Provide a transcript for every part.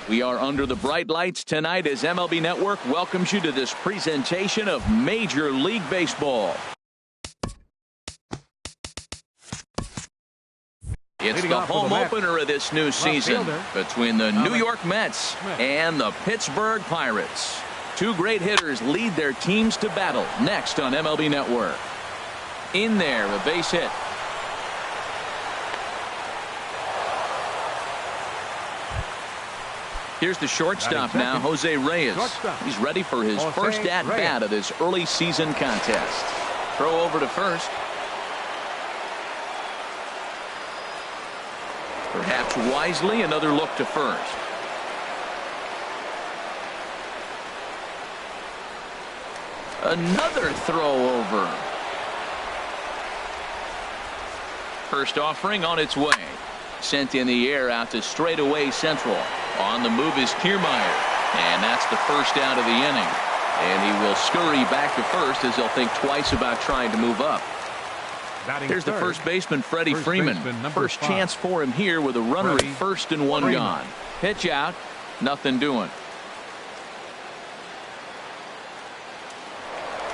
We are under the bright lights tonight as MLB Network welcomes you to this presentation of Major League Baseball. It's the home opener of this new season between the New York Mets and the Pittsburgh Pirates. Two great hitters lead their teams to battle next on MLB Network. In there, a base hit. Here's the shortstop now, Jose Reyes. He's ready for his first at-bat of this early season contest. Throw over to first. Perhaps wisely, another look to first. Another throw over. First offering on its way. Sent in the air out to straightaway central. On the move is Kiermaier. And that's the first out of the inning. And he will scurry back to first as he'll think twice about trying to move up. Here's the first baseman, Freddie Freeman. First chance for him here with a runner at first and one gone. Pitch out. Nothing doing.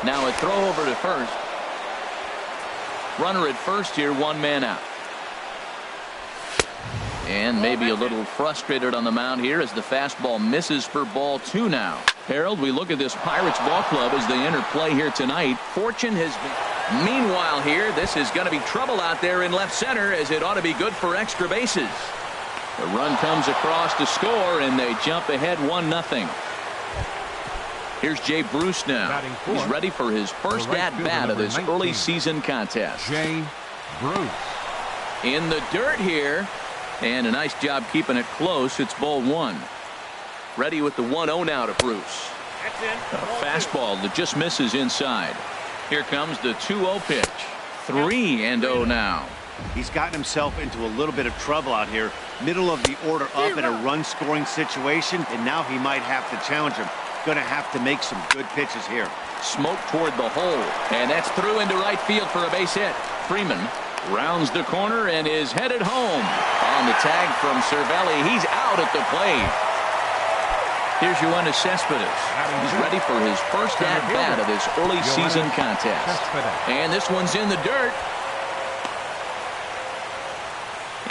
Now a throw over to first. Runner at first here, one man out. And maybe a little frustrated on the mound here as the fastball misses for ball two now. Harold, we look at this Pirates ball club as they enter play here tonight. Fortune has been. Meanwhile here, this is going to be trouble out there in left center as it ought to be good for extra bases. The run comes across to score and they jump ahead 1-0. Here's Jay Bruce now. He's ready for his first at-bat of this early season contest. Jay Bruce. In the dirt here. And a nice job keeping it close. It's ball one. Ready with the 1-0 now to Bruce. A fastball that just misses inside. Here comes the 2-0 pitch. 3-0 now. He's gotten himself into a little bit of trouble out here. Middle of the order up in a run-scoring situation, and now he might have to challenge him. Going to have to make some good pitches here. Smoke toward the hole, and that's through into right field for a base hit. Freeman rounds the corner and is headed home. On the tag from Cervelli, he's out at the plate. Here's Yoenis Cespedes. He's ready for his first at-bat of this early season contest. And this one's in the dirt.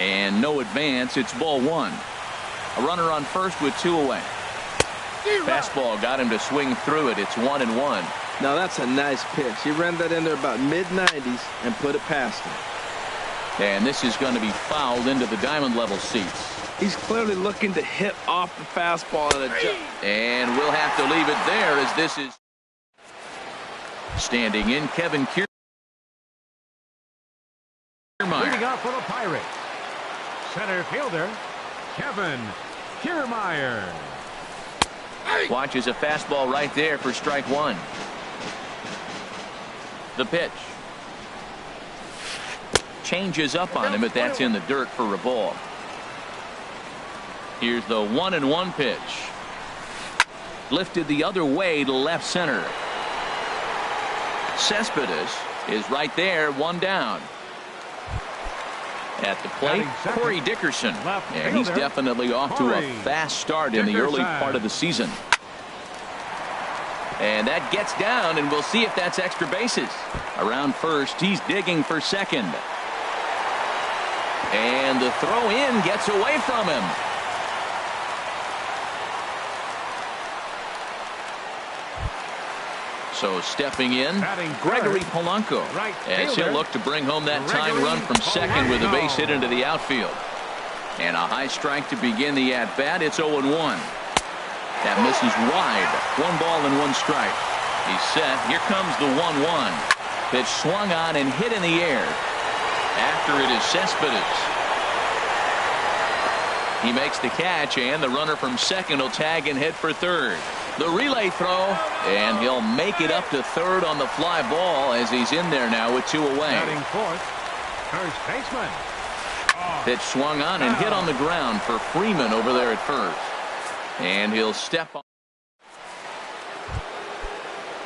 And no advance. It's ball one. A runner on first with two away. Fastball got him to swing through it. It's 1-1. Now that's a nice pitch. He ran that in there about mid-90s and put it past him. And this is going to be fouled into the diamond level seats. He's clearly looking to hit off the fastball and adjust. And we'll have to leave it there as this is standing in Kevin Kiermaier. Leading up for the Pirates, center fielder Kevin Kiermaier. Watches a fastball right there for strike one. The pitch. Changes up on him, but that's in the dirt for a ball. Here's the 1-1 pitch. Lifted the other way to left center. Cespedes is right there, one down. At the plate, Corey Dickerson. Yeah, he's definitely off to a fast start in the early part of the season. And that gets down, and we'll see if that's extra bases. Around first, he's digging for second. And the throw in gets away from him. So stepping in, Gregory Polanco, as he'll look to bring home that tying run from second with a base hit into the outfield. And a high strike to begin the at-bat. It's 0-1. That misses wide. 1 ball and 1 strike. He's set. Here comes the 1-1. Pitch swung on and hit in the air. After it is Cespedes. He makes the catch, and the runner from second will tag and head for third. The relay throw, and he'll make it up to third on the fly ball as he's in there now with 2 away. Batting fourth, first baseman. Pitch swung on and hit on the ground for Freeman over there at first. And he'll step on.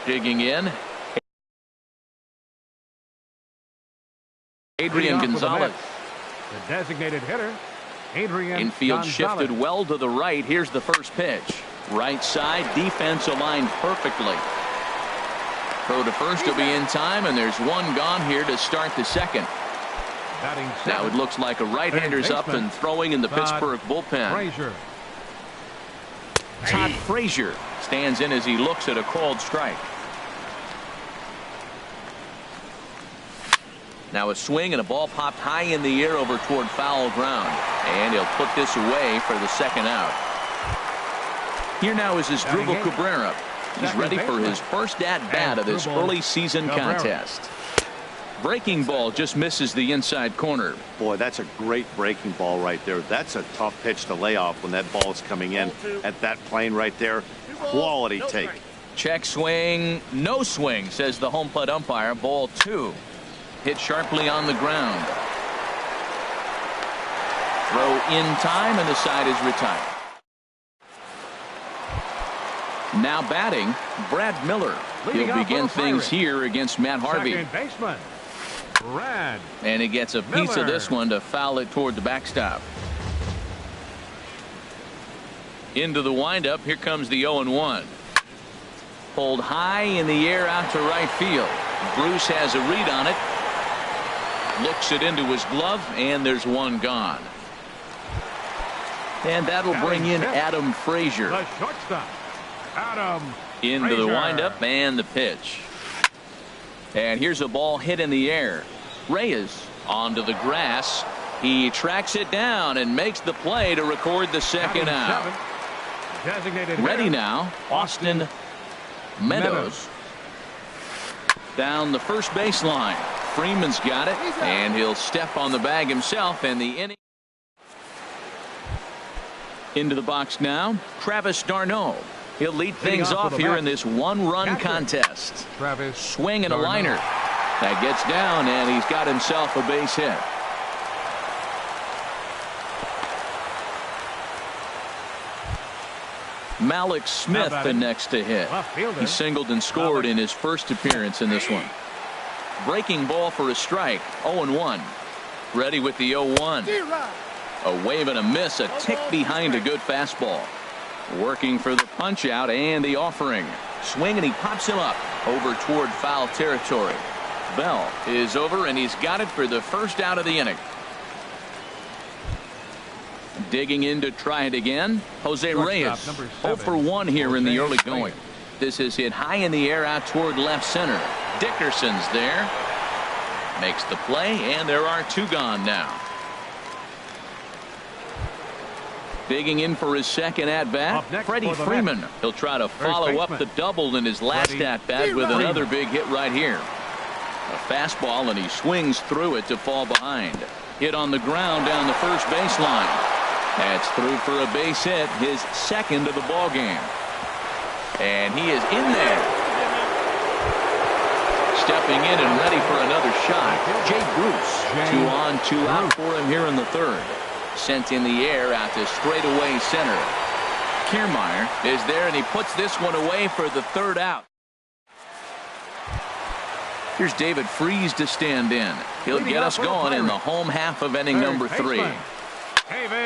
Digging in. Adrian Gonzalez. The designated hitter, Infield shifted well to the right. Here's the first pitch. Right side, defense aligned perfectly. Throw to first will be in time, and there's one gone here to start the second. Now it looks like a right-hander's up and throwing in the Pittsburgh bullpen. Todd Frazier stands in as he looks at a called strike. Now a swing and a ball popped high in the air over toward foul ground. And he'll put this away for the second out. Here now is Asdrubal Cabrera. He's ready for his first at-bat of this early season contest. Breaking ball just misses the inside corner. Boy, that's a great breaking ball right there. That's a tough pitch to lay off when that ball is coming in at that plane right there. Quality take. Check swing, no swing, says the home plate umpire. Ball 2. Hit sharply on the ground. Throw in time, and the side is retired. Now batting, Brad Miller. He'll begin things here against Matt Harvey. Second baseman, Brad And he gets a piece Miller. of this one to foul it toward the backstop. Into the windup. Here comes the 0-1. Pulled high in the air out to right field. Bruce has a read on it. Looks it into his glove, and there's one gone. And that'll bring in Adam Frazier. The shortstop, Adam Into the Frazier. windup and the pitch. And here's a ball hit in the air. Reyes onto the grass. He tracks it down and makes the play to record the second out. Designated Ready hitter, now, Austin Meadows. Down the first baseline. Freeman's got it, and he'll step on the bag himself, and the inning. Into the box now, Travis d'Arnaud. He'll lead things off here in this one-run contest. Travis Swing and a d'Arnaud. liner. That gets down, and he's got himself a base hit. Malik Smith the next to hit. Left fielder. He singled and scored in his first appearance in this one. Breaking ball for a strike. 0-1. Ready with the 0-1. A wave and a miss. A tick behind a good fastball. Working for the punch out and the offering. Swing, and he pops him up over toward foul territory. Bell is over, and he's got it for the first out of the inning. Digging in to try it again, Jose Reyes. number 0 7, for 1 here in the Jose early going. Reyes. This is hit high in the air out toward left center. Dickerson's there. Makes the play, and there are 2 gone now. Digging in for his second at-bat, Up next Freddie for the Freeman. Mets. He'll try to follow up baseman, the double in his last Freddie at-bat with Freeman. another big hit right here. A fastball, and he swings through it to fall behind. Hit on the ground down the first baseline. That's through for a base hit, his second of the ball game. And he is in there. Stepping in and ready for another shot. Jay Bruce. 2 on, 2 out for him here in the third. Sent in the air out to straightaway center. Kiermaier is there, and he puts this one away for the third out. Here's David Freese to stand in. He'll get us going in the home half of inning number 3.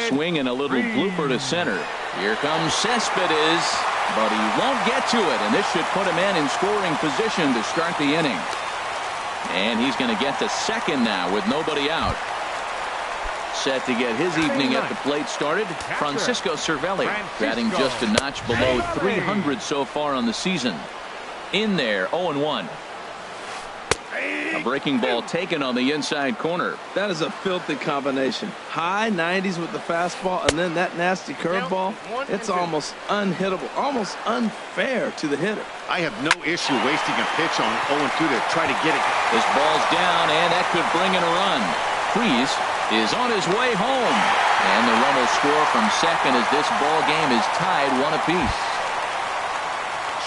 Swing and a little blooper to center. Here comes Cespedes, but he won't get to it, and this should put him in scoring position to start the inning. And he's going to get to second now with nobody out. Set to get his evening at the plate started, Francisco Cervelli, batting just a notch below 300 so far on the season. In there, 0-1. A breaking ball taken on the inside corner. That is a filthy combination. High 90s with the fastball, and then that nasty curveball. It's almost unhittable, almost unfair to the hitter. I have no issue wasting a pitch on 0-2 to try to get it. This ball's down, and that could bring in a run. Freese is on his way home, and the run will score from second as this ball game is tied 1 apiece.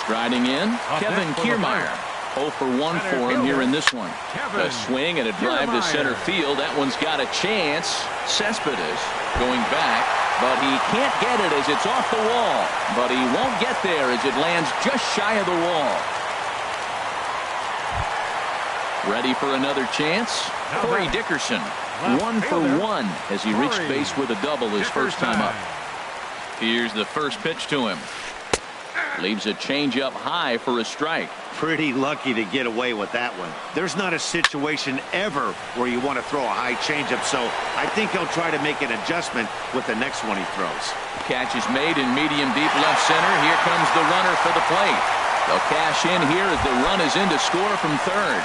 Striding in, Kevin Kiermaier. 0 for 1 for him here in this one. A swing and a drive to center field. That one's got a chance. Cespedes going back, but he can't get it as it's off the wall. But he won't get there as it lands just shy of the wall. Ready for another chance? Corey Dickerson 1 for 1 as he reached base with a double his first time up. Here's the first pitch to him. Leaves a changeup high for a strike. Pretty lucky to get away with that one. There's not a situation ever where you want to throw a high changeup, so I think he'll try to make an adjustment with the next one he throws. Catch is made in medium deep left center. Here comes the runner for the plate. They'll cash in here as the run is in to score from third.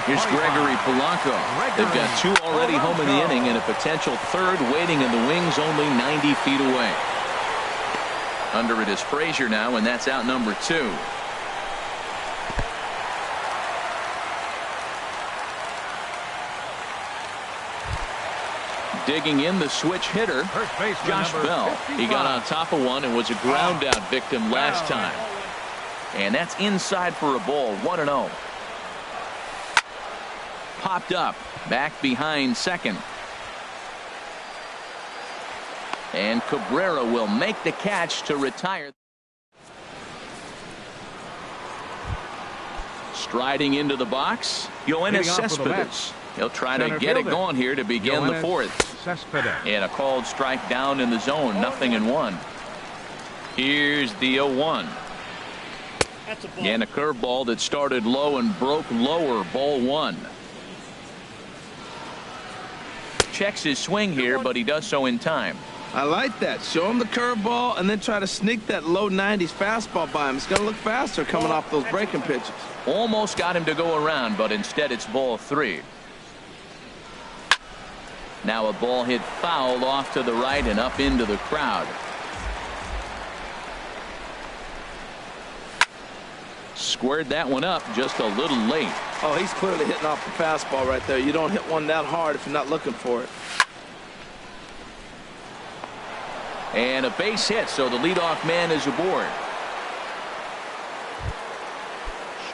Here's Gregory Polanco. They've got 2 already home in the inning and a potential third waiting in the wings only 90 feet away. Under it is Frazier now, and that's out number 2. Digging in the switch hitter, Josh Bell. He got on top of one and was a ground out victim last time. And that's inside for a ball, 1-0. Popped up, back behind second. And Cabrera will make the catch to retire. Striding into the box, Yoenis Cespedes. He'll try to get it going here to begin the fourth. And a called strike down in the zone, 0-1. Here's the 0-1. And a curveball that started low and broke lower, ball 1. Checks his swing here, but he does so in time. I like that. Show him the curveball and then try to sneak that low 90s fastball by him. It's going to look faster coming off those breaking pitches. Almost got him to go around, but instead it's ball 3. Now a ball hit foul off to the right and up into the crowd. Squared that one up just a little late. Oh, he's clearly hitting off the fastball right there. You don't hit one that hard if you're not looking for it. And a base hit, so the leadoff man is aboard.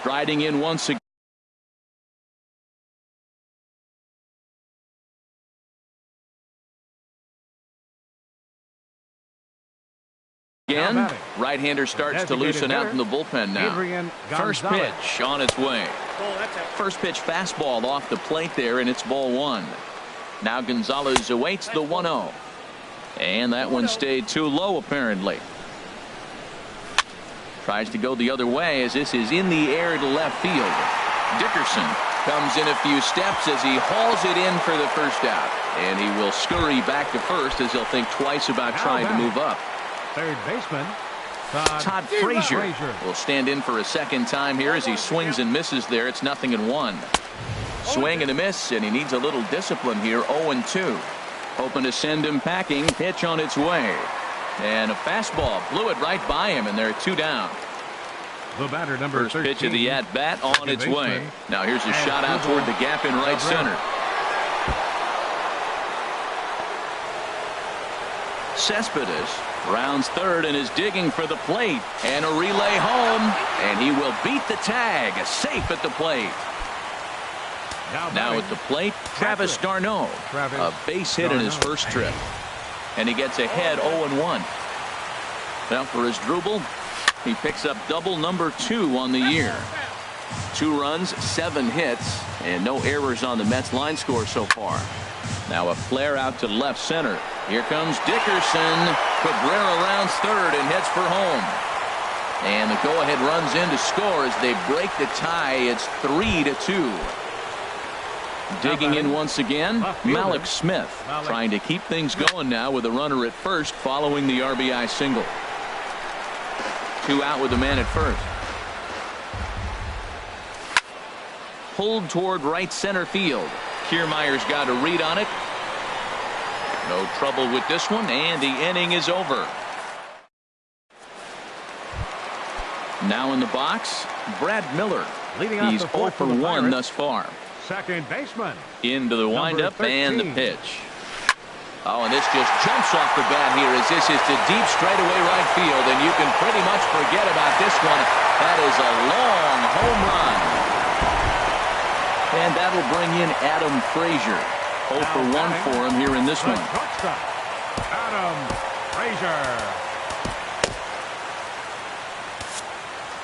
Striding in once again. Right-hander starts to loosen out in the bullpen now. First pitch on its way. First pitch fastball off the plate there, and it's ball 1. Now Gonzalez awaits the 1-0. And that one stayed too low apparently. Tries to go the other way as this is in the air to left field. Dickerson comes in a few steps as he hauls it in for the first out. And he will scurry back to first as he'll think twice about trying to move up. Third baseman Todd Frazier will stand in for a second time here as he swings and misses there. It's 0-1. Swing and a miss, and he needs a little discipline here. 0-2. Hoping to send him packing. Pitch on its way. And a fastball blew it right by him, and there are 2 down. The batter, number 13. First pitch of the at-bat on its way. Now here's a shot out toward the gap in right center. Cespedes rounds third and is digging for the plate. And a relay home. And he will beat the tag. Safe at the plate. Now at the plate, Travis d'Arnaud. A base hit in his first trip. And he gets ahead 0-1. Now for his dribble, he picks up double number 2 on the year. 2 runs, 7 hits, and no errors on the Mets line score so far. Now a flare out to left center. Here comes Dickerson. Cabrera rounds third and heads for home. And the go-ahead runs in to score as they break the tie. It's 3-2. Digging in once again, Malik Smith trying to keep things going now with a runner at first following the RBI single. 2 out with the man at first. Pulled toward right center field. Kiermaier's got a read on it. No trouble with this one, and the inning is over. Now in the box, Brad Miller. He's 0 for 1 thus far. Second baseman. Into the windup and the pitch. Oh, and this just jumps off the bat here as this is to deep straightaway right field, and you can pretty much forget about this one. That is a long home run. And that'll bring in Adam Frazier. 0 for 1 for him here in this one. Adam Frazier.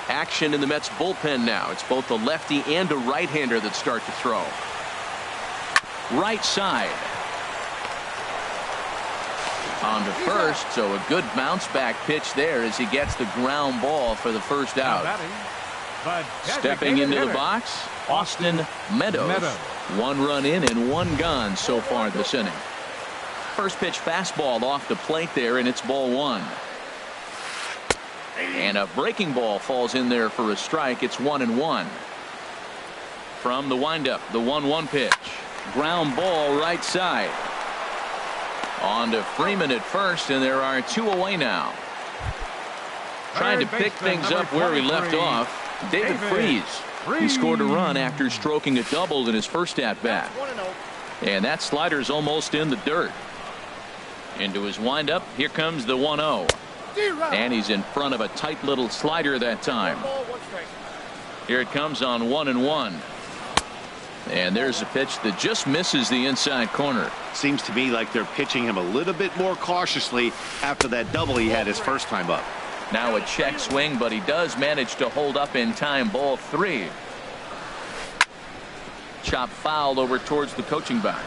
Action in the Mets bullpen now. It's both a lefty and a right-hander that start to throw. right side. On to first, so a good bounce back pitch there as he gets the ground ball for the first out. Stepping into the box, Austin Meadows. 1 run in and 1 gone so far this inning. First pitch fastball off the plate there, and it's ball 1. And a breaking ball falls in there for a strike. It's 1-1. From the windup, the 1-1 pitch. Ground ball right side. On to Freeman at first, and there are 2 away now. Trying to pick things up where he left off, David Freese. He scored a run after stroking a double in his first at-bat. And that slider's almost in the dirt. Into his windup, here comes the 1-0. And he's in front of a tight little slider that time. Here it comes on 1-1. And there's a pitch that just misses the inside corner. Seems to me like they're pitching him a little bit more cautiously after that double he had his first time up. Now a check swing, but he does manage to hold up in time. Ball 3. Chop fouled over towards the coaching box.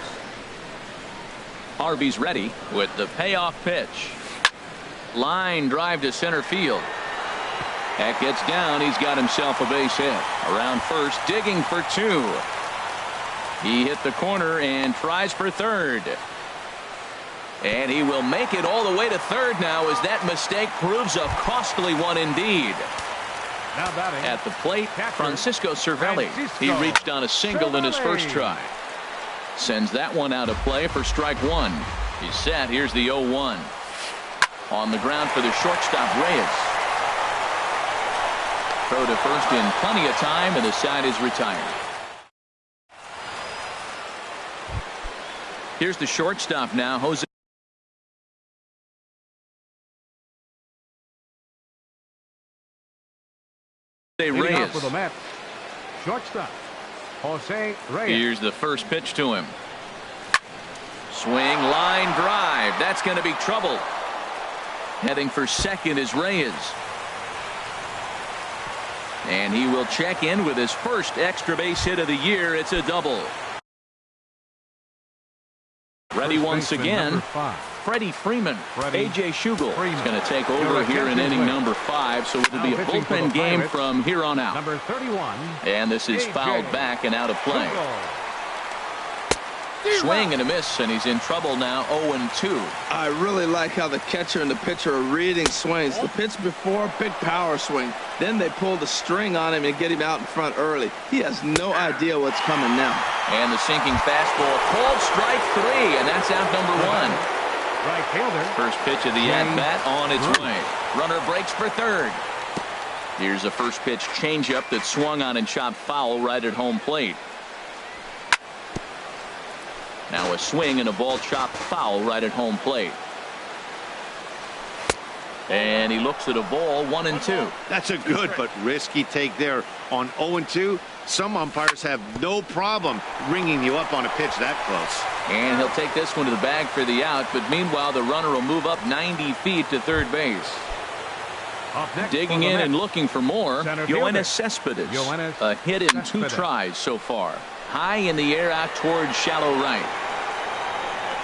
Harvey's ready with the payoff pitch. Line drive to center field. That gets down. He's got himself a base hit. Around first, digging for 2. He hit the corner and tries for third. And he will make it all the way to third now as that mistake proves a costly one indeed. At the plate, Francisco Cervelli. He reached on a single in his first try. Sends that one out of play for strike 1. He's set. Here's the 0-1. On the ground for the shortstop, Reyes. Throw to first in plenty of time, and the side is retired. Here's the shortstop now, Jose Reyes. For the Mets, shortstop Jose Reyes. Here's the first pitch to him. Swing, line drive. That's going to be trouble. Heading for second is Reyes. And he will check in with his first extra base hit of the year. It's a double. Ready once again, Freddie Freeman. A.J. Schugel is going to take over here in inning number 5, so it'll be a bullpen game from here on out. Number 31. And this is fouled back and out of play. Swing and a miss, and he's in trouble now. 0-2. I really like how the catcher and the pitcher are reading swings. The pitch before, big power swing. Then they pull the string on him and get him out in front early. He has no idea what's coming now. And the sinking fastball called strike 3, and that's out number 1. Right fielder. First pitch of the at-bat on its way. Runner breaks for third. Here's a first pitch changeup that swung on and chopped foul right at home plate. Now a swing and a ball chopped foul right at home plate. And he looks at a ball. 1-2. That's a good but risky take there on 0-2. Some umpires have no problem ringing you up on a pitch that close. And he'll take this one to the bag for the out, but meanwhile the runner will move up 90 feet to third base. Digging in and looking for more, Yoenis Cespedes. A hit in 2 tries so far. High in the air out towards shallow right.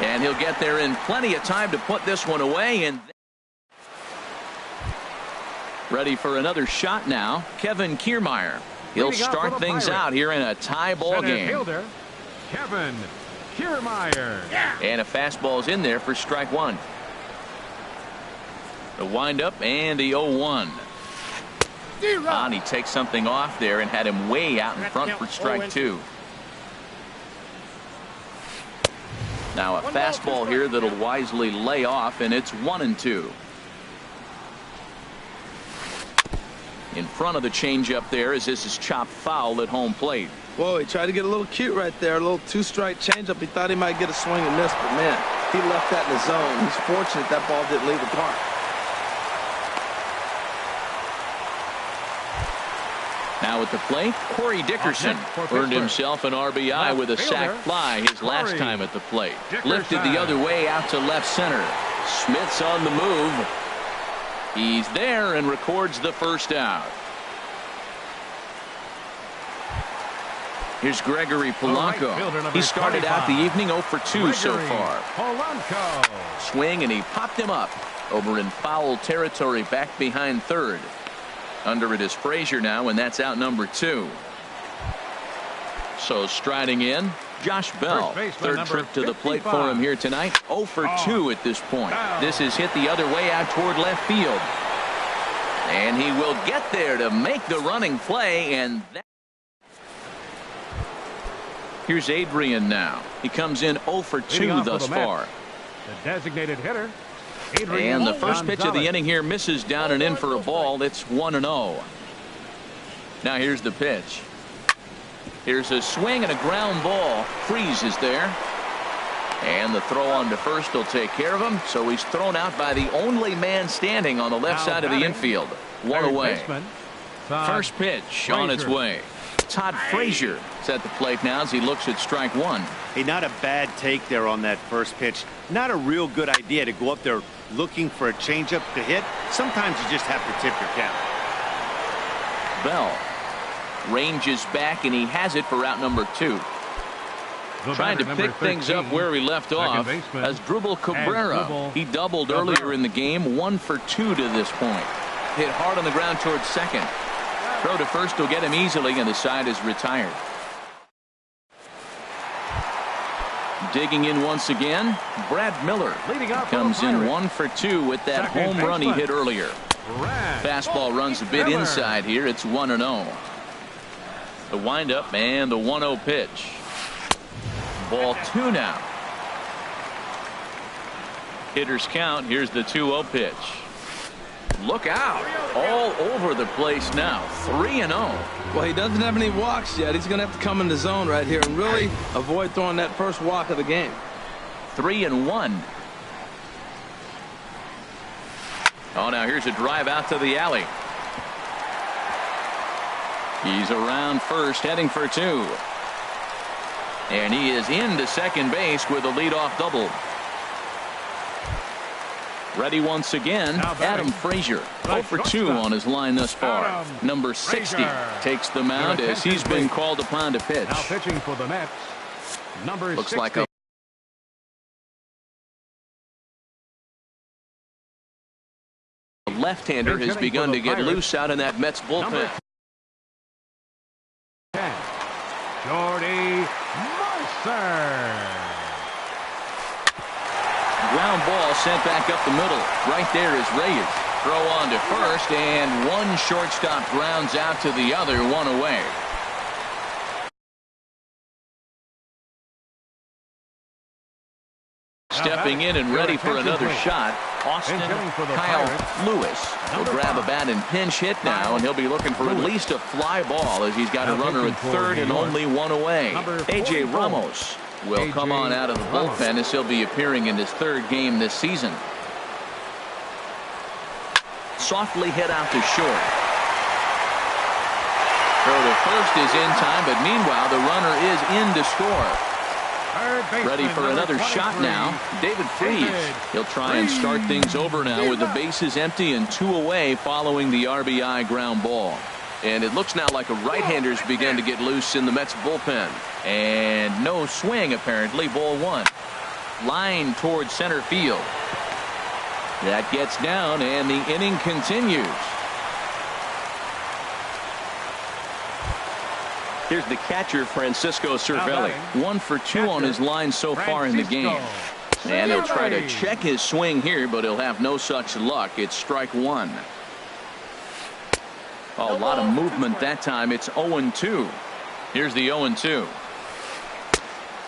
And he'll get there in plenty of time to put this one away. And ready for another shot now, Kevin Kiermaier. He'll start things out here in a tie ball game. Fielder, Kevin Kiermaier. And a fastball's in there for strike 1. The windup and the 0-1. And he takes something off there and had him way out in front for strike 2. Now a fastball here that'll wisely lay off, and it's 1-2. In front of the changeup there as this is chopped foul at home plate. Whoa, he tried to get a little cute right there. A little 2-strike changeup. He thought he might get a swing and miss, but man, he left that in the zone. He's fortunate that ball didn't leave the park. Now at the plate, Corey Dickerson earned himself an RBI with a sac fly his last time at the plate. Lifted the other way out to left center. Smith's on the move. He's there and records the first out. Here's Gregory Polanco. He started out the evening 0 for 2 so far. Polanco. Swing, and he popped him up over in foul territory back behind third. Under it is Frazier now, and that's out number 2. So striding in, Josh Bell. Third trip to the plate for him here tonight. 0 for 2 at this point. This is hit the other way out toward left field. And he will get there to make the running play, and that. Here's Adrian now. He comes in 0 for 2 thus far. The designated hitter. And the first pitch of the inning here misses down and in for a ball. It's 1-0. Now here's the pitch. Here's a swing and a ground ball. Freeze is there. And the throw on to first will take care of him. So he's thrown out by the only man standing on the left side of the infield. One away. First pitch on its way. Todd Frazier is at the plate now as he looks at strike 1. Hey, not a bad take there on that first pitch. Not a real good idea to go up there looking for a changeup to hit. Sometimes you just have to tip your cap. Bell ranges back, and he has it for out number 2. Trying to pick things up where he left off as Drupal Cabrera. He doubled earlier in the game. 1 for 2 to this point. Hit hard on the ground towards second. Throw to first will get him easily, and the side is retired. Digging in once again, Brad Miller comes in 1 for 2 with that home run he hit earlier. Fastball runs a bit inside here. It's 1-0. The windup and the 1-0 pitch. Ball 2 now. Hitters count. Here's the 2-0 pitch. Look out. All over the place now. 3-0. Well, he doesn't have any walks yet. He's going to have to come in the zone right here and really avoid throwing that first walk of the game. 3-1. Oh, now here's a drive out to the alley. He's around first, heading for 2. And he is into second base with a leadoff double. Ready once again, Adam Frazier. 0 for 2 on his line thus far. Number 60 takes the mound as he's been called upon to pitch. Now pitching for the Mets, number Looks 60. like a left-hander has begun to get loose out in that Mets bullpen. Jordy Mercer. Ground ball sent back up the middle. Right there is Reyes. Throw on to first, and one shortstop grounds out to the other, 1 away. Stepping in and ready for another shot, Austin Kyle Lewis will grab a bat and pinch hit now, and he'll be looking for at least a fly ball as he's got a runner at third and only 1 away. A.J. Ramos will come on out of the bullpen as he'll be appearing in his 3rd game this season. Softly hit out to short. Throw to first is in time, but meanwhile the runner is in to score. Ready for another shot now, David Freese. He'll try and start things over now with the bases empty and 2 away following the RBI ground ball. And it looks now like a right-hander's begun to get loose in the Mets bullpen. And no swing, apparently. Ball 1. Line towards center field. That gets down, and the inning continues. Here's the catcher, Francisco Cervelli. 1 for 2 on his line so far in the game. And he'll try to check his swing here, but he'll have no such luck. It's strike 1. A lot of movement that time. It's 0-2. Here's the 0-2.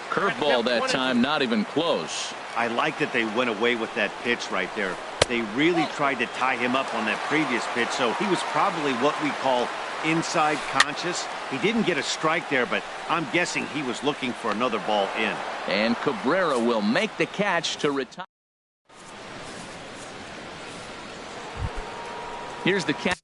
Curveball that time, not even close. I like that they went away with that pitch right there. They really tried to tie him up on that previous pitch, so he was probably what we call inside conscious. He didn't get a strike there, but I'm guessing he was looking for another ball in. And Cabrera will make the catch to retire. Here's the catch.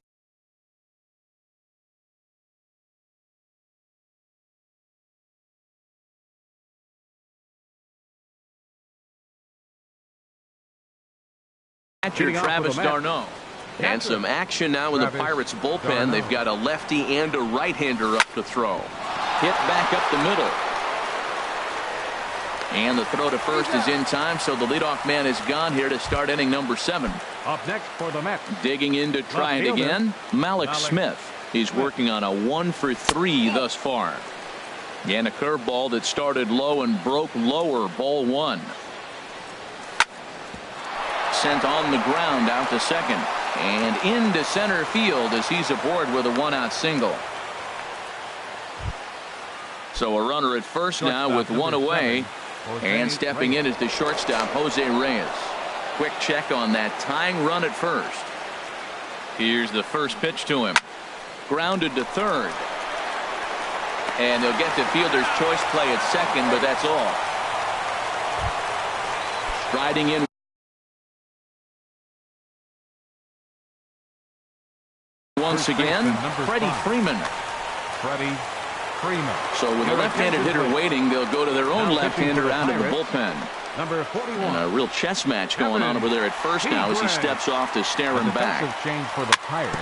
Catcher Travis d'Arnaud. And some action now in the Pirates bullpen. They've got a lefty and a right-hander up to throw. Hit back up the middle. And the throw to first is in time, so the leadoff man is gone here to start inning number 7. Up next for the Mets. Digging in to try it again, Malik Smith. He's working on a 1-for-3 thus far. And a curveball that started low and broke lower, ball 1. Sent on the ground out to second. And into center field as he's aboard with a 1-out single. So a runner at first now with 1 away. And stepping in is the shortstop, Jose Reyes. Quick check on that tying run at first. Here's the first pitch to him. Grounded to third. And they'll get the fielder's choice play at second, but that's all. Striding in once again, Freddie Freeman. So with a left-handed hitter waiting, they'll go to their own left-hander out of the bullpen. Number 41. And a real chess match going on over there at first now as he steps off to stare him back. Change for the Pirates.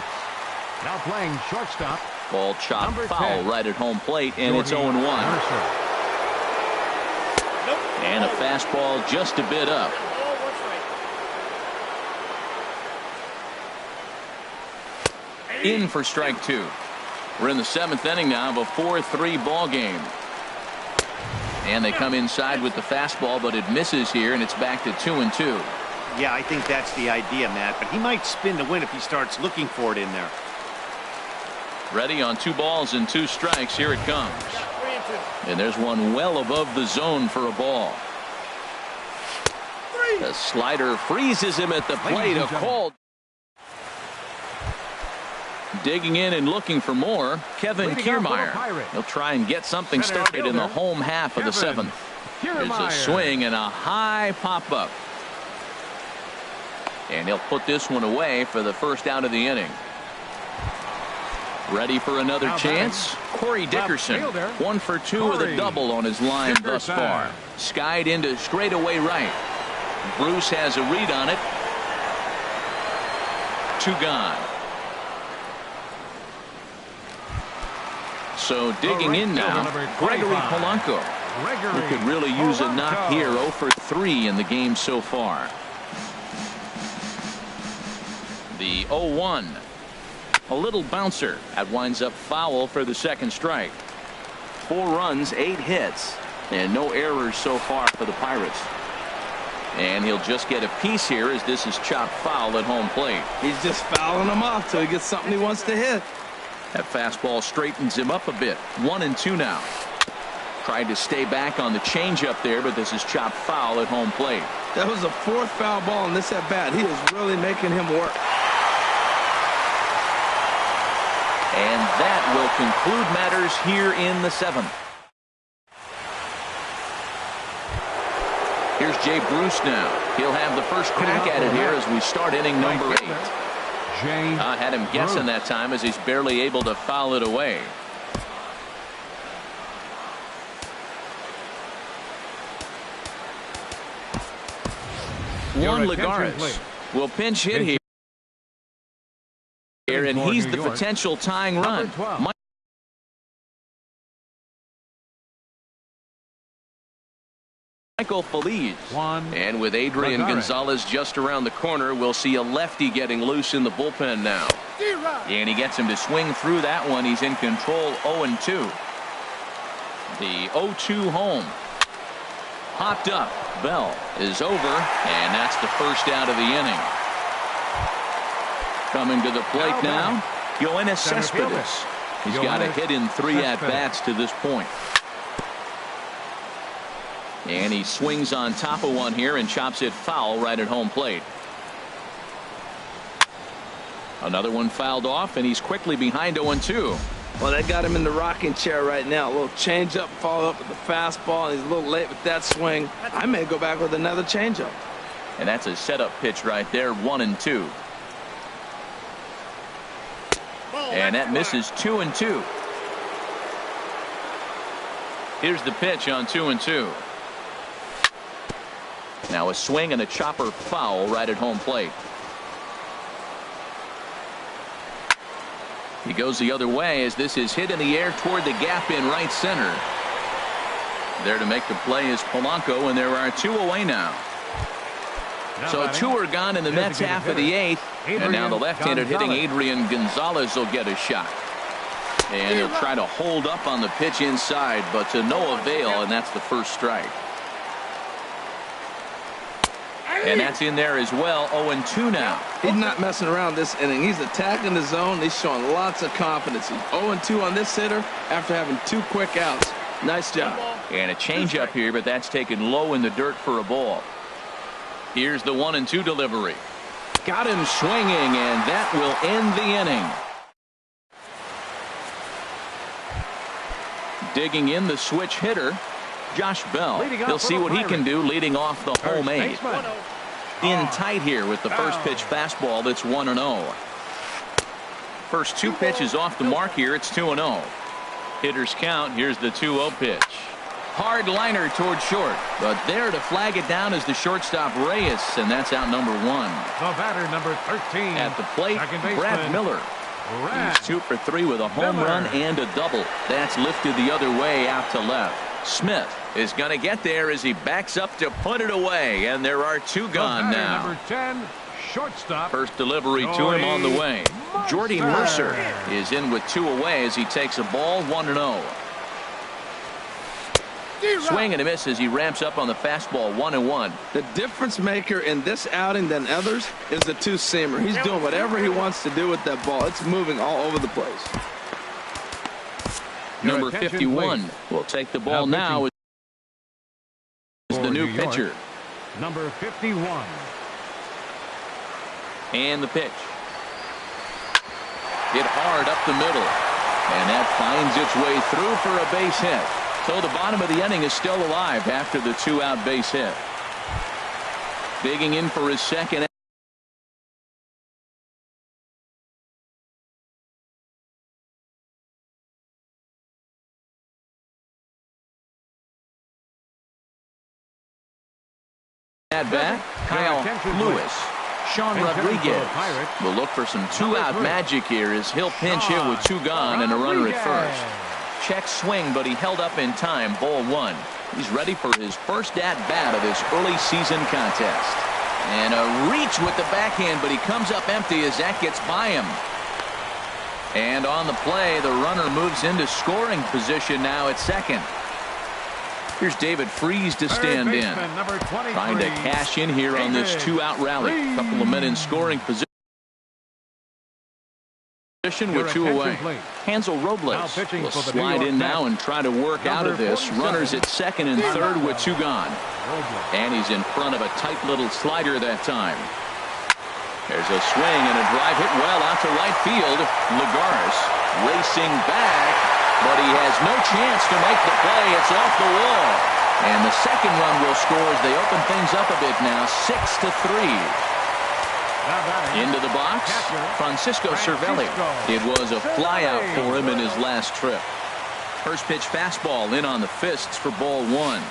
Now playing shortstop. Ball chopped foul right at home plate, and it's 0-1. And a fastball just a bit up. In for strike 2. We're in the 7th inning now of a 4-3 ball game. And they come inside with the fastball, but it misses here, and it's back to 2-2. Yeah, I think that's the idea, Matt, but he might spin the win if he starts looking for it in there. Ready on 2 balls and 2 strikes. Here it comes. And there's one well above the zone for a ball. The slider freezes him at the plate. A call. Digging in and looking for more, Kevin Kiermaier. He'll try and get something started in the home half of the 7th. There's a swing and a high pop-up. And he'll put this one away for the first out of the inning. Ready for another chance? Corey Dickerson, 1 for 2 with a double on his line thus far. Skied into straightaway right. Bruce has a read on it. 2 gone. So digging in now, Gregory Polanco, who could really use a knock here. 0 for 3 in the game so far. The 0-1. A little bouncer. That winds up foul for the second strike. 4 runs, 8 hits, and no errors so far for the Pirates. And he'll just get a piece here as this is chopped foul at home plate. He's just fouling him off till he gets something he wants to hit. That fastball straightens him up a bit. 1-2 now. Tried to stay back on the changeup there, but this is chopped foul at home plate. That was the 4th foul ball in this at bat. He is really making him work. And that will conclude matters here in the 7th. Here's Jay Bruce now. He'll have the first crack at it here as we start inning number 8. I had him guessing that time as he's barely able to foul it away. Juan Lagares will pinch hit here. And he's the potential tying run. Michael Feliz. And with Adrian Gonzalez just around the corner, we'll see a lefty getting loose in the bullpen now. And he gets him to swing through that one. He's in control. 0-2. The 0-2 home. Popped up. Bell is over, and that's the first out of the inning. Coming to the plate now, Yoenis Cespedes. He's got a hit in 3 at-bats to this point. And he swings on top of one here and chops it foul right at home plate. Another one fouled off, and he's quickly behind 0-2. Well, they got him in the rocking chair right now. A little changeup, follow up with the fastball, and he's a little late with that swing. I may go back with another changeup. And that's a setup pitch right there, 1-2. And that misses 2-2. Here's the pitch on 2-2. Now a swing and a chopper foul right at home plate. He goes the other way as this is hit in the air toward the gap in right center. There to make the play is Polanco, and there are 2 away now. So 2 are gone in the Mets half of the 8th, and now the left-handed hitting Adrian Gonzalez will get a shot. And he'll try to hold up on the pitch inside, but to no avail, and that's the first strike. And that's in there as well. 0-2 now. He's not messing around this inning. He's attacking the zone. He's showing lots of confidence. He's 0-2 on this hitter after having 2 quick outs. Nice job. And a changeup here, but that's taken low in the dirt for a ball. Here's the 1-2 delivery. Got him swinging, and that will end the inning. Digging in the switch hitter, Josh Bell. He'll see what he can do leading off the home 8. In tight here with the first pitch fastball that's 1-0. First 2 pitches off the mark here. It's 2-0. Hitters count. Here's the 2-0 pitch. Hard liner toward short, but there to flag it down is the shortstop Reyes, and that's out number 1. The batter, number 13. At the plate, Brad Miller. He's 2 for 3 with a home run and a double. That's lifted the other way out to left. Smith is going to get there as he backs up to put it away, and there are 2 gone now. Number 10, shortstop. First delivery to him on the way. Jordy Mercer is in with 2 away as he takes a ball 1-0. Swing and a miss as he ramps up on the fastball 1-1. The difference maker in this outing than others is the 2-seamer. He's doing whatever he wants to do with that ball. It's moving all over the place. Number 51 will take the ball now. Is the new pitcher. Number 51. And the pitch. Hit hard up the middle. And that finds its way through for a base hit. So the bottom of the inning is still alive after the 2-out base hit. Digging in for his second. At bat, Kyle Lewis. Sean Rodriguez will look for some 2-out magic here as he'll pinch hit with 2 gone and a runner at first. Check swing, but he held up in time. Ball 1. He's ready for his first at-bat of this early season contest. And a reach with the backhand, but he comes up empty as that gets by him. And on the play, the runner moves into scoring position now at second. Here's David Freese to stand in. Trying to cash in here on this 2-out rally. A couple of men in scoring position with 2 away. Hansel Robles will slide in now and try to work out of this. Runners at second and third with 2 gone. And he's in front of a tight little slider that time. There's a swing and a drive hit well out to right field. Lagares racing back, but he has no chance to make the play. It's off the wall. And the second run will score as they open things up a bit now. 6-3. Into the box, Francisco Cervelli. It was a flyout for him in his last trip. First pitch fastball in on the fists for ball 1.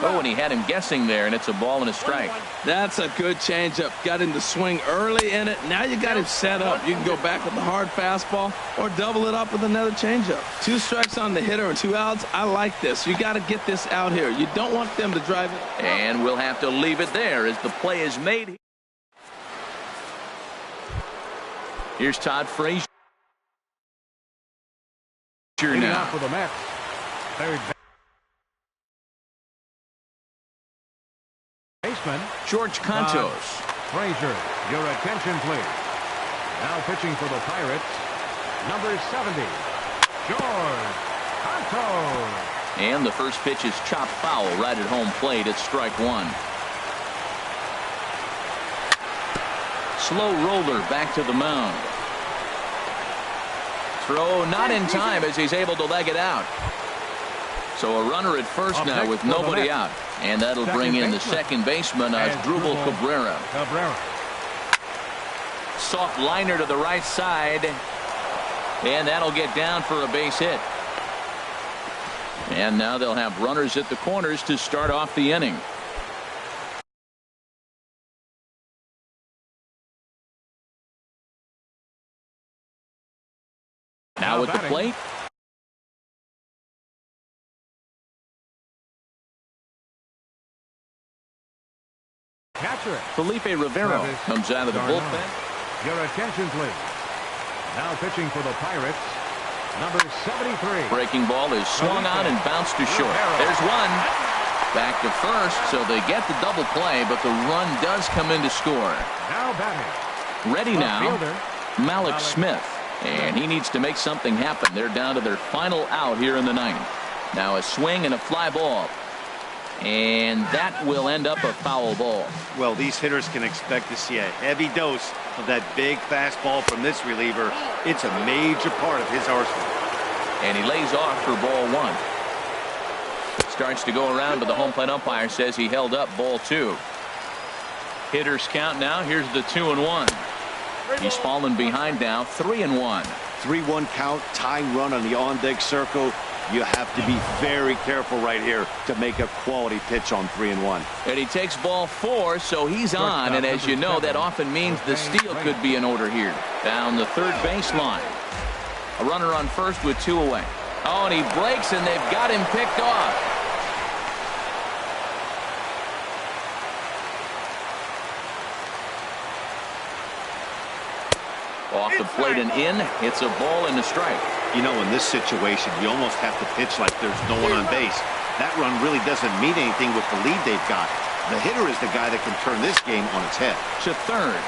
Oh, and he had him guessing there, and it's a ball and a strike. That's a good changeup. Got him to swing early in it. Now you got him set up. You can go back with the hard fastball or double it up with another changeup. 2 strikes on the hitter and 2 outs. I like this. You got to get this out here. You don't want them to drive it. And we'll have to leave it there as the play is made. Here's Todd Frazier now. For the Mets. Third baseman George Cantos. Frazier, your attention please. Now pitching for the Pirates, number 70, George Cantos. And the first pitch is chopped foul right at home plate. It's strike 1. Slow roller back to the mound. Throw not in time as he's able to leg it out. So a runner at first now with nobody out. And that'll bring in the second baseman, Asdrubal Cabrera. Soft liner to the right side. And that'll get down for a base hit. And now they'll have runners at the corners to start off the inning. Now at the batting. plate. Catcher. Felipe Rivero Travis comes out of the Darno. bullpen. Your attention, please. Now pitching for the Pirates, number 73. Breaking ball is swung on and bounced to short. There's one. Back to first, so they get the double play, but the run does come in to score. Now batting. Ready now, Fielder. Malik Smith. And he needs to make something happen. They're down to their final out here in the ninth. Now a swing and a fly ball. And that will end up a foul ball. Well, these hitters can expect to see a heavy dose of that big fastball from this reliever. It's a major part of his arsenal. And he lays off for ball one. Starts to go around, but the home plate umpire says he held up ball two. Hitters count now. Here's the 2-1. He's fallen behind now, 3-1. 3-1 count, tying run on the on-deck circle. You have to be very careful right here to make a quality pitch on 3-1. And he takes ball four, so he's on. And as you know, that often means the steal could be in order here. Down the third baseline. A runner on first with two away. Oh, and he breaks, and they've got him picked off. Off the plate and in. It's a ball and a strike. You know, in this situation, you almost have to pitch like there's no one on base. That run really doesn't mean anything with the lead they've got. The hitter is the guy that can turn this game on its head. To third.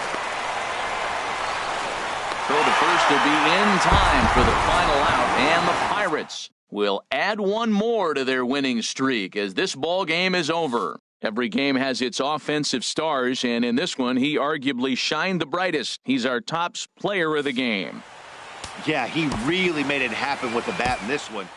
Throw to first to be in time for the final out. And the Pirates will add one more to their winning streak as this ball game is over. Every game has its offensive stars, and in this one, he arguably shined the brightest. He's our top player of the game. Yeah, he really made it happen with the bat in this one.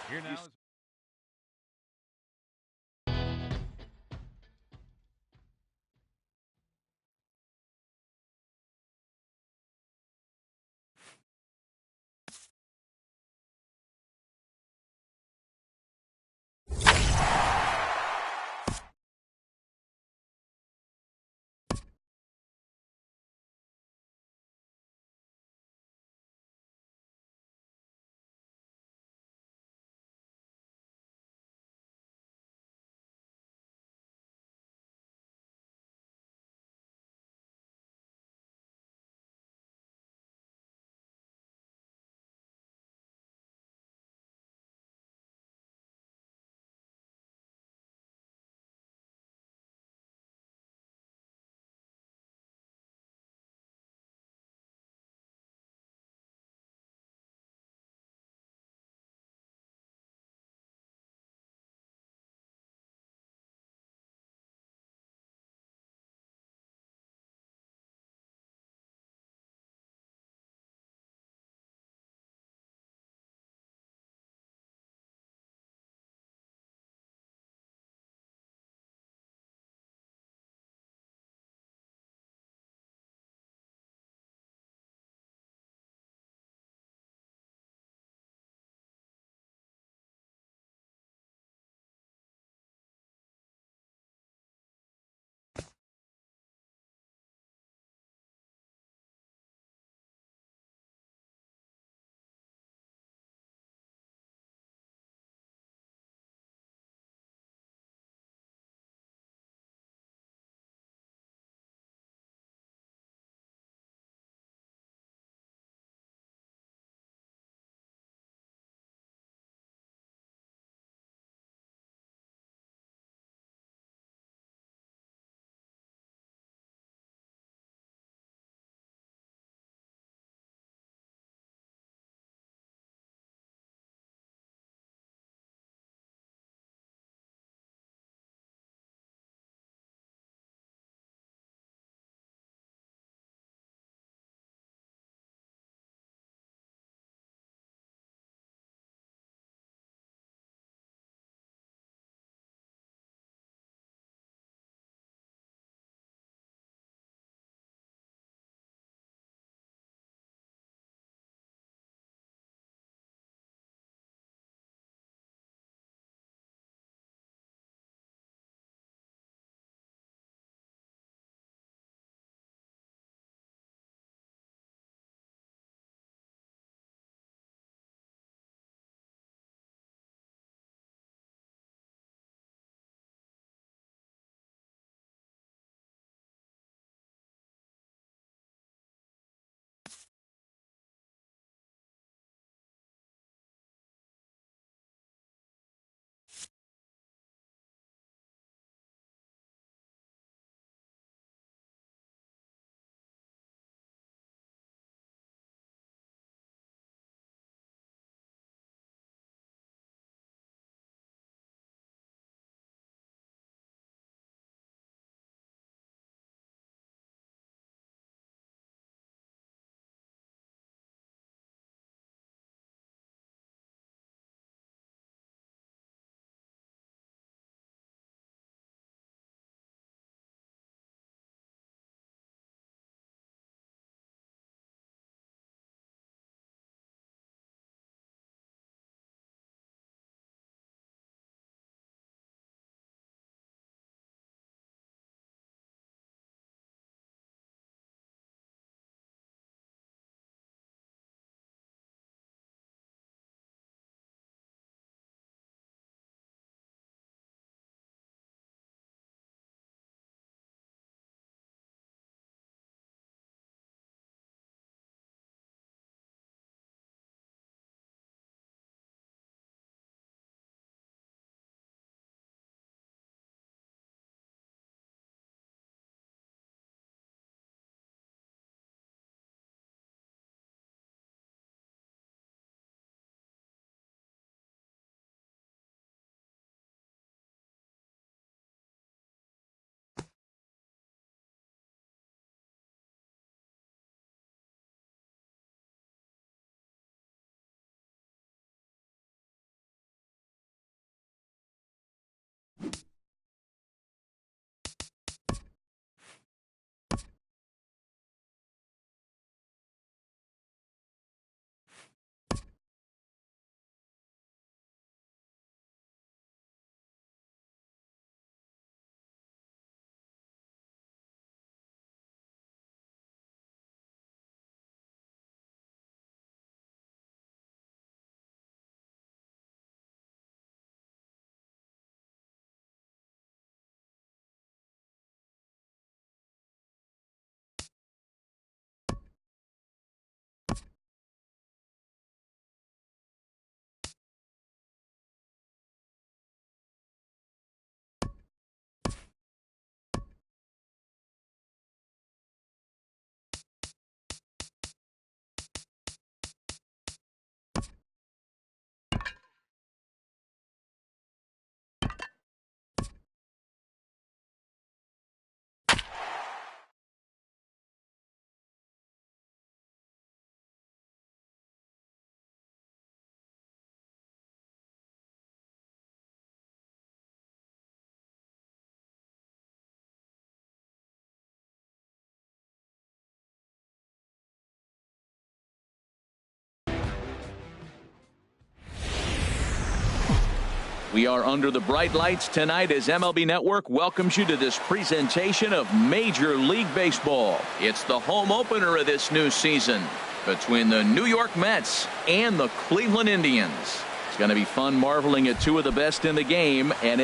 We are under the bright lights tonight as MLB Network welcomes you to this presentation of Major League Baseball. It's the home opener of this new season between the New York Mets and the Cleveland Indians. It's going to be fun marveling at two of the best in the game, and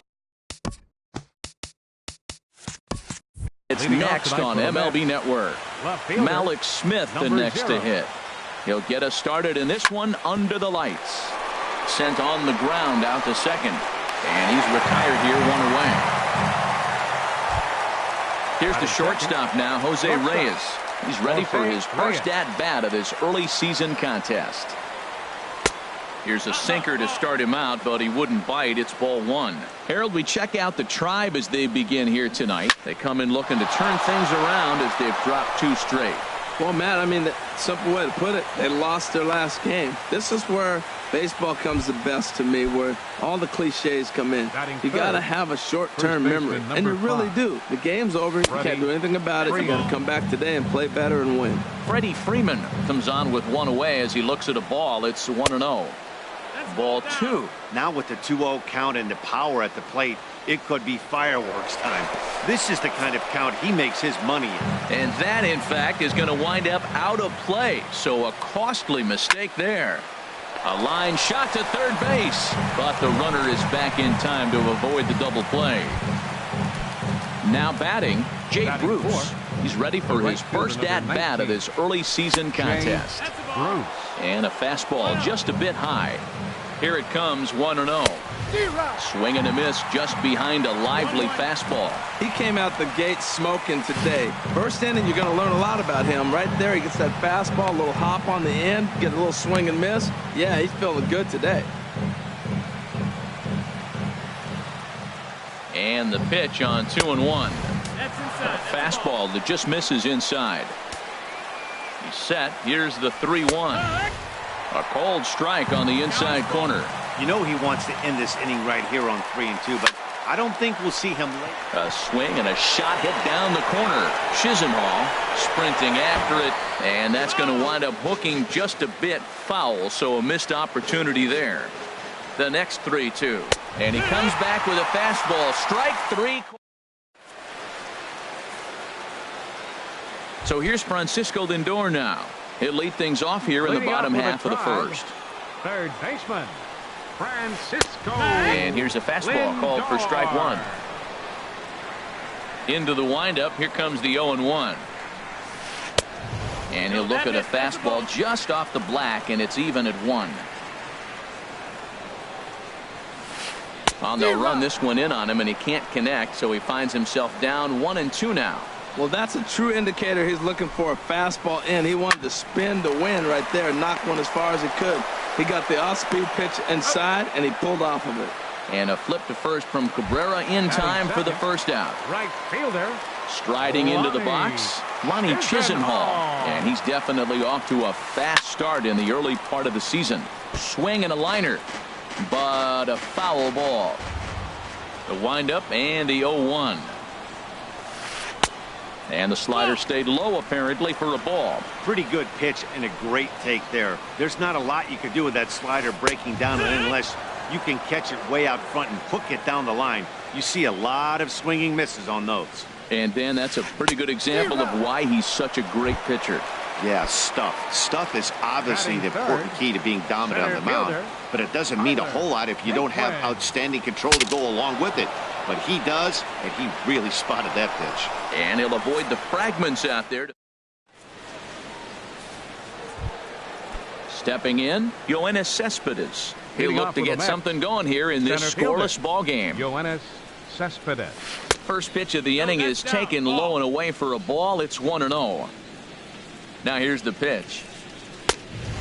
it's next on MLB Network. Malik Smith the next to hit. He'll get us started in this one under the lights. Sent on the ground out to second, and he's retired here, one away. Here's the shortstop now, Jose Reyes. He's ready for his first at-bat of this early season contest. Here's a sinker to start him out, but he wouldn't bite. It's ball one. Harold, we check out the Tribe as they begin here tonight. They come in looking to turn things around as they've dropped two straight. Well, Matt, I mean, the simple way to put it, they lost their last game. This is where baseball comes the best to me, where all the cliches come in. You got to have a short-term memory, and you really do. The game's over. You can't do anything about it. You got to come back today and play better and win. Freddie Freeman comes on with one away as he looks at a ball. It's 1-0. Ball two. Now with the 2-0 count and the power at the plate, it could be fireworks time. This is the kind of count he makes his money in. And that, in fact, is going to wind up out of play. So a costly mistake there. A line shot to third base, but the runner is back in time to avoid the double play. Now batting, Jay Bruce. He's ready for his first at-bat of this early season contest. And a fastball just a bit high. Here it comes, 1-0. Swing and a miss just behind a lively fastball. He came out the gate smoking today. First inning, you're going to learn a lot about him. Right there, he gets that fastball, a little hop on the end, get a little swing and miss. Yeah, he's feeling good today. And the pitch on 2-1. A fastball that just misses inside. He's set. Here's the 3-1. A cold strike on the inside corner. You know he wants to end this inning right here on 3-2, but I don't think we'll see him late. A swing and a shot hit down the corner. Chisenhall sprinting after it, and that's going to wind up hooking just a bit foul, so a missed opportunity there. The next 3-2. And he comes back with a fastball. Strike three. So here's Francisco Lindor now. He'll lead things off here in the bottom half of the first. Third baseman, Francisco. And here's a fastball called for strike one. Into the windup. Here comes the 0-1. And he'll look at a fastball just off the black, and it's even at 1. They'll run this one in on him, and he can't connect, so he finds himself down 1-2 now. Well, that's a true indicator he's looking for a fastball in. He wanted to spin to win right there, knock one as far as he could. He got the off-speed pitch inside, and he pulled off of it. And a flip to first from Cabrera in time for the first out. Right fielder. Striding into the box, Ronnie Chisenhall. And he's definitely off to a fast start in the early part of the season. Swing and a liner, but a foul ball. The windup and the 0-1. And the slider stayed low apparently for a ball. Pretty good pitch and a great take there. There's not a lot you could do with that slider breaking down unless you can catch it way out front and hook it down the line. You see a lot of swinging misses on those. And Dan, that's a pretty good example of why he's such a great pitcher. Yeah, stuff. Stuff is obviously the important key to being dominant on the mound, but it doesn't mean a whole lot if you don't have outstanding control to go along with it. But he does, and he really spotted that pitch. And he'll avoid the fragments out there. Stepping in, Yoenis Cespedes. He'll look to get something going here in this scoreless ball game. Yoenis Cespedes. First pitch of the inning is taken low and away for a ball. It's 1-0. Now here's the pitch.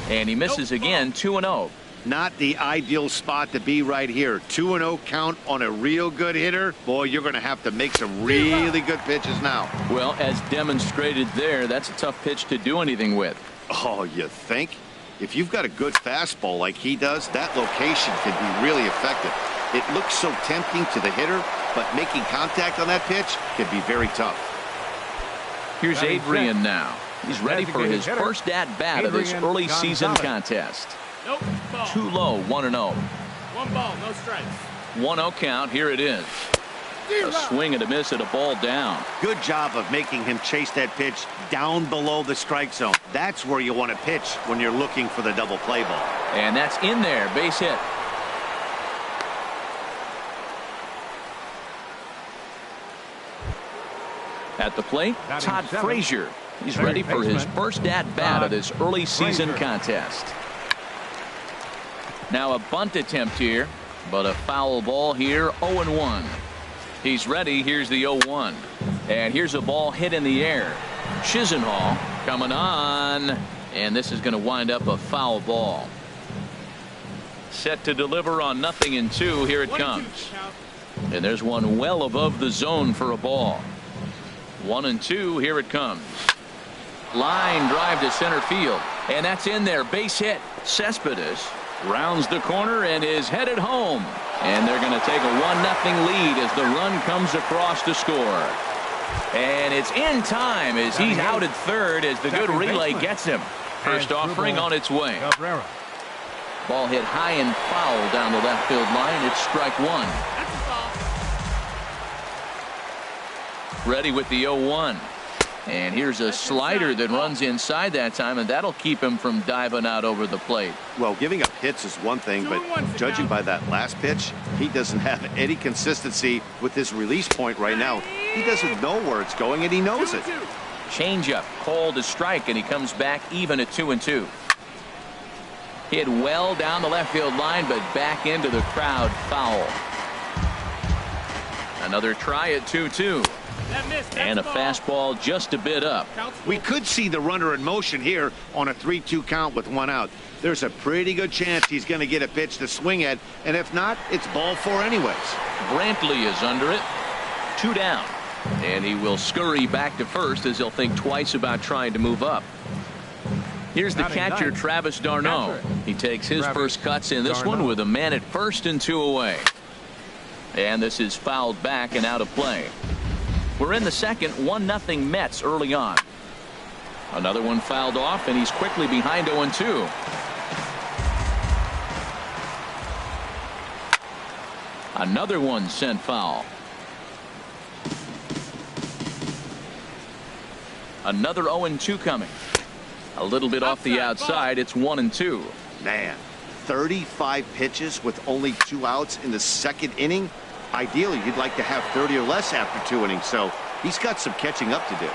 And he misses again, 2-0. Not the ideal spot to be right here. 2-0 count on a real good hitter. Boy, you're going to have to make some really good pitches now. Well, as demonstrated there, that's a tough pitch to do anything with. Oh, you think? If you've got a good fastball like he does, that location can be really effective. It looks so tempting to the hitter, but making contact on that pitch can be very tough. Here's Adrian now. He's ready for his first at-bat of this early season contest. Nope. Ball. Too low, 1-0. 1 ball, no strikes. 1-0 count. Here it is. A swing and a miss at a ball down. Good job of making him chase that pitch down below the strike zone. That's where you want to pitch when you're looking for the double play ball. And that's in there. Base hit. At the plate, Todd Frazier. He's ready for his first at-bat of this early season contest. Now a bunt attempt here, but a foul ball here, 0-1. He's ready. Here's the 0-1. And here's a ball hit in the air. Chisenhall coming on. And this is going to wind up a foul ball. Set to deliver on 0-2. Here it comes. And there's one well above the zone for a ball. 1-2. Here it comes. Line drive to center field. And that's in there. Base hit. Cespedes rounds the corner and is headed home. And they're going to take a 1-0 lead as the run comes across to score. And it's in time as he's out at third as the good relay gets him. First offering on its way. Ball hit high and foul down the left field line. It's strike one. Ready with the 0-1. And here's a slider that runs inside that time, and that'll keep him from diving out over the plate. Well, giving up hits is one thing, but judging by that last pitch, he doesn't have any consistency with his release point right now. He doesn't know where it's going, and he knows it. Changeup called to strike, and he comes back even at 2-2. Hit well down the left field line, but back into the crowd, foul. Another try at 2-2. And a fastball just a bit up. We could see the runner in motion here on a 3-2 count with one out. There's a pretty good chance he's going to get a pitch to swing at, and if not, it's ball four anyways. Brantley is under it. 2 down. And he will scurry back to first as he'll think twice about trying to move up. Here's the catcher, Travis d'Arnaud. He takes his first cuts in this one with a man at first and 2 away. And this is fouled back and out of play. We're in the second. 1-0 Mets early on. Another one fouled off, and he's quickly behind 0-2. Another one sent foul. Another 0-2 coming. A little bit off the outside. It's 1-2. Man, 35 pitches with only 2 outs in the second inning. Ideally, you'd like to have 30 or less after 2 innings, so he's got some catching up to do.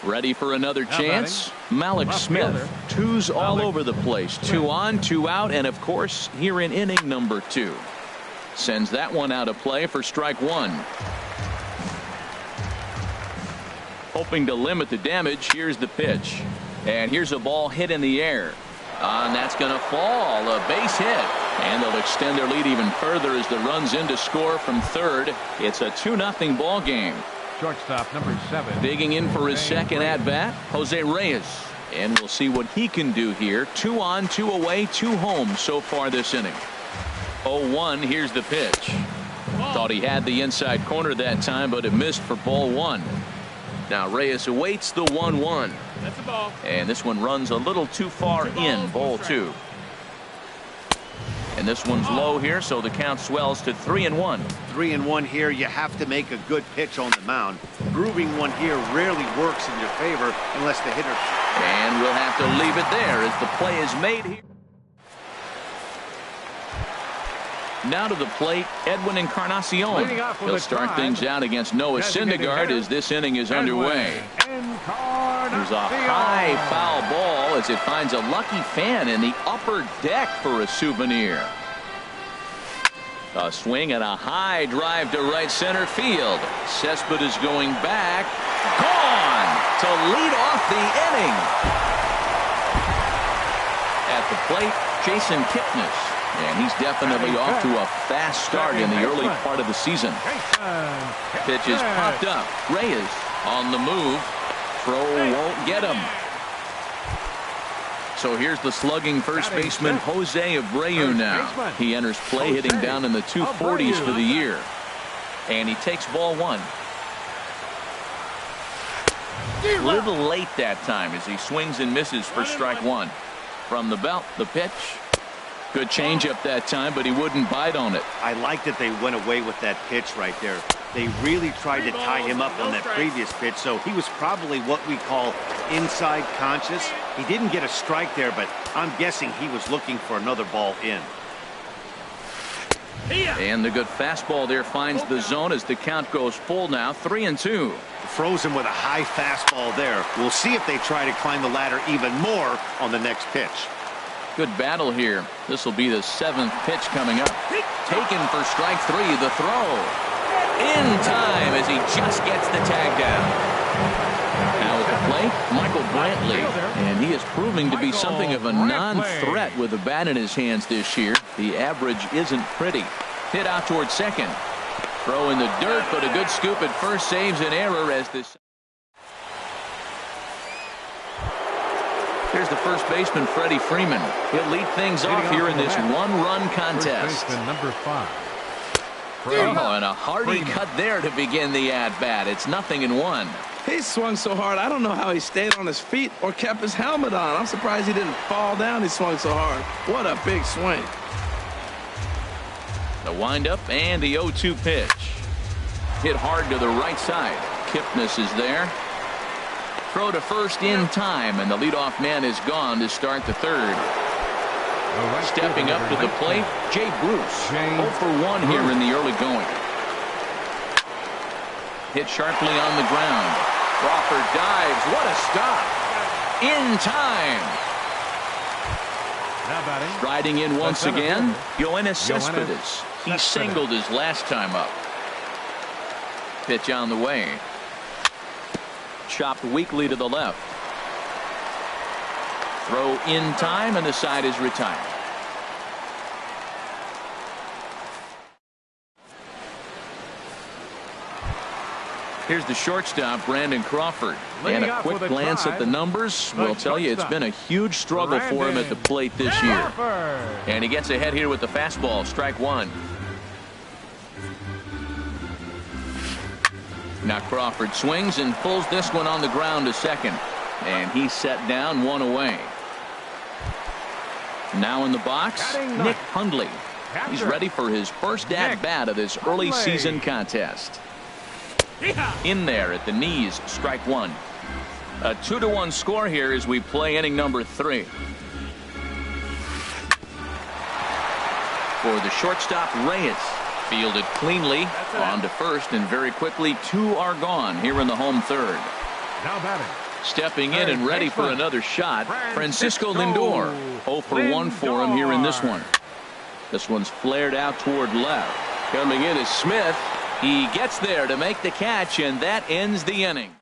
Ready for another chance? Malik Smith. 2s all over the place. 2 on, 2 out, and of course, here in inning number 2. Sends that one out of play for strike one. Hoping to limit the damage. Here's the pitch. And here's a ball hit in the air. And that's going to fall. A base hit. And they'll extend their lead even further as the run's in to score from third. It's a 2-0 ball game. Shortstop number 7. Digging in for his second at-bat, Jose Reyes. And we'll see what he can do here. 2 on, 2 away, 2 home so far this inning. 0-1. Here's the pitch. Thought he had the inside corner that time, but it missed for ball 1. Now Reyes awaits the 1-1. That's a ball. And this one runs a little too far in, ball 2. And this one's low here, so the count swells to 3-1. 3-1 here. You have to make a good pitch on the mound. Grooving one here rarely works in your favor unless the hitter. And we'll have to leave it there as the play is made here. Now to the plate, Edwin Encarnacion. He'll start things out against Noah Syndergaard as this inning is underway. There's a high foul ball as it finds a lucky fan in the upper deck for a souvenir. A swing and a high drive to right center field. Cespedes going back. Gone to lead off the inning. At the plate, Jason Kipnis. And he's definitely off to a fast start in the early part of the season. Pitch is popped up. Reyes on the move. Throw won't get him. So here's the slugging first baseman Jose Abreu now. He enters play hitting down in the 240s for the year. And he takes ball 1. A little late that time as he swings and misses for strike 1. From the belt, the pitch. Good changeup that time, but he wouldn't bite on it. I like that they went away with that pitch right there. They really tried to tie him up on that previous pitch, so he was probably what we call inside conscious. He didn't get a strike there, but I'm guessing he was looking for another ball in. And the good fastball there finds the zone as the count goes full now, 3-2. Froze him with a high fastball there. We'll see if they try to climb the ladder even more on the next pitch. Good battle here. This will be the 7th pitch coming up. Taken for strike 3, the throw. In time as he just gets the tag down. Now at the plate, Michael Brantley. And he is proving to be something of a non-threat with the bat in his hands this year. The average isn't pretty. Hit out towards second. Throw in the dirt, but a good scoop at first saves an error as this. Here's the first baseman, Freddie Freeman. He'll lead things off here in this one-run contest. Number 5. Oh, and a hearty cut there to begin the at-bat. It's 0-1. He swung so hard, I don't know how he stayed on his feet or kept his helmet on. I'm surprised he didn't fall down. He swung so hard. What a big swing. The windup and the 0-2 pitch. Hit hard to the right side. Kipnis is there. Throw to first in time, and the leadoff man is gone to start the third. Stepping up to the plate, Jay Bruce. 0 for 1 here in the early going. Hit sharply on the ground. Crawford dives. What a stop. In time. Striding in once again, Yoenis Cespedes. He singled his last time up. Pitch on the way. Chopped weakly to the left. Throw in time, and the side is retired. Here's the shortstop, Brandon Crawford. And a quick glance at the numbers will tell you it's been a huge struggle for him at the plate this year. And he gets ahead here with the fastball, strike 1. Now Crawford swings and pulls this one on the ground to second. And he's set down, 1 away. Now in the box, Nick Hundley. He's ready for his first at-bat of this early season contest. In there at the knees, strike 1. A 2-1 score here as we play inning number 3. For the shortstop, Reyes. Fielded cleanly on to first, and very quickly 2 are gone here in the home third. Now batting. Stepping in and ready for another shot, Francisco Lindor. 0 for 1 for him here in this one. This one's flared out toward left. Coming in is Smith. He gets there to make the catch, and that ends the inning.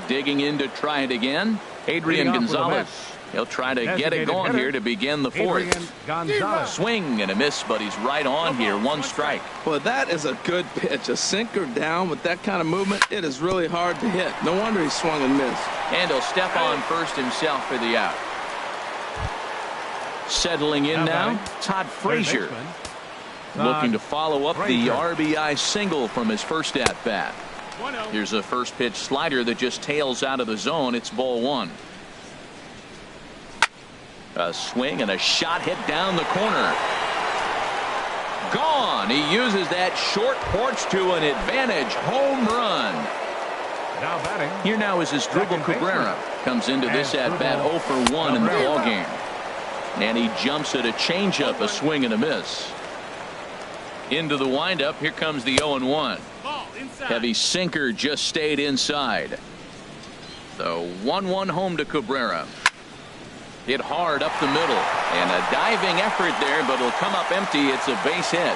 Digging in to try it again, Adrian Gonzalez. He'll try to get it going here to begin the 4th. Swing and a miss, but he's right on here. 1 strike. Well, that is a good pitch. A sinker down with that kind of movement, it is really hard to hit. No wonder he swung and missed. And he'll step on first himself for the out. Settling in now, Todd Frazier. Looking to follow up the RBI single from his first at-bat. Here's a first pitch slider that just tails out of the zone. It's ball 1. A swing and a shot hit down the corner. Gone. He uses that short porch to an advantage home run. Now batting. Here now is Asdrubal Cabrera. Comes into this at-bat 0 for 1 in the ballgame. And he jumps at a changeup, a swing and a miss. Into the windup. Here comes the 0-1. Heavy sinker just stayed inside. So 1-1 home to Cabrera. Hit hard up the middle, and a diving effort there, but it'll come up empty. It's a base hit.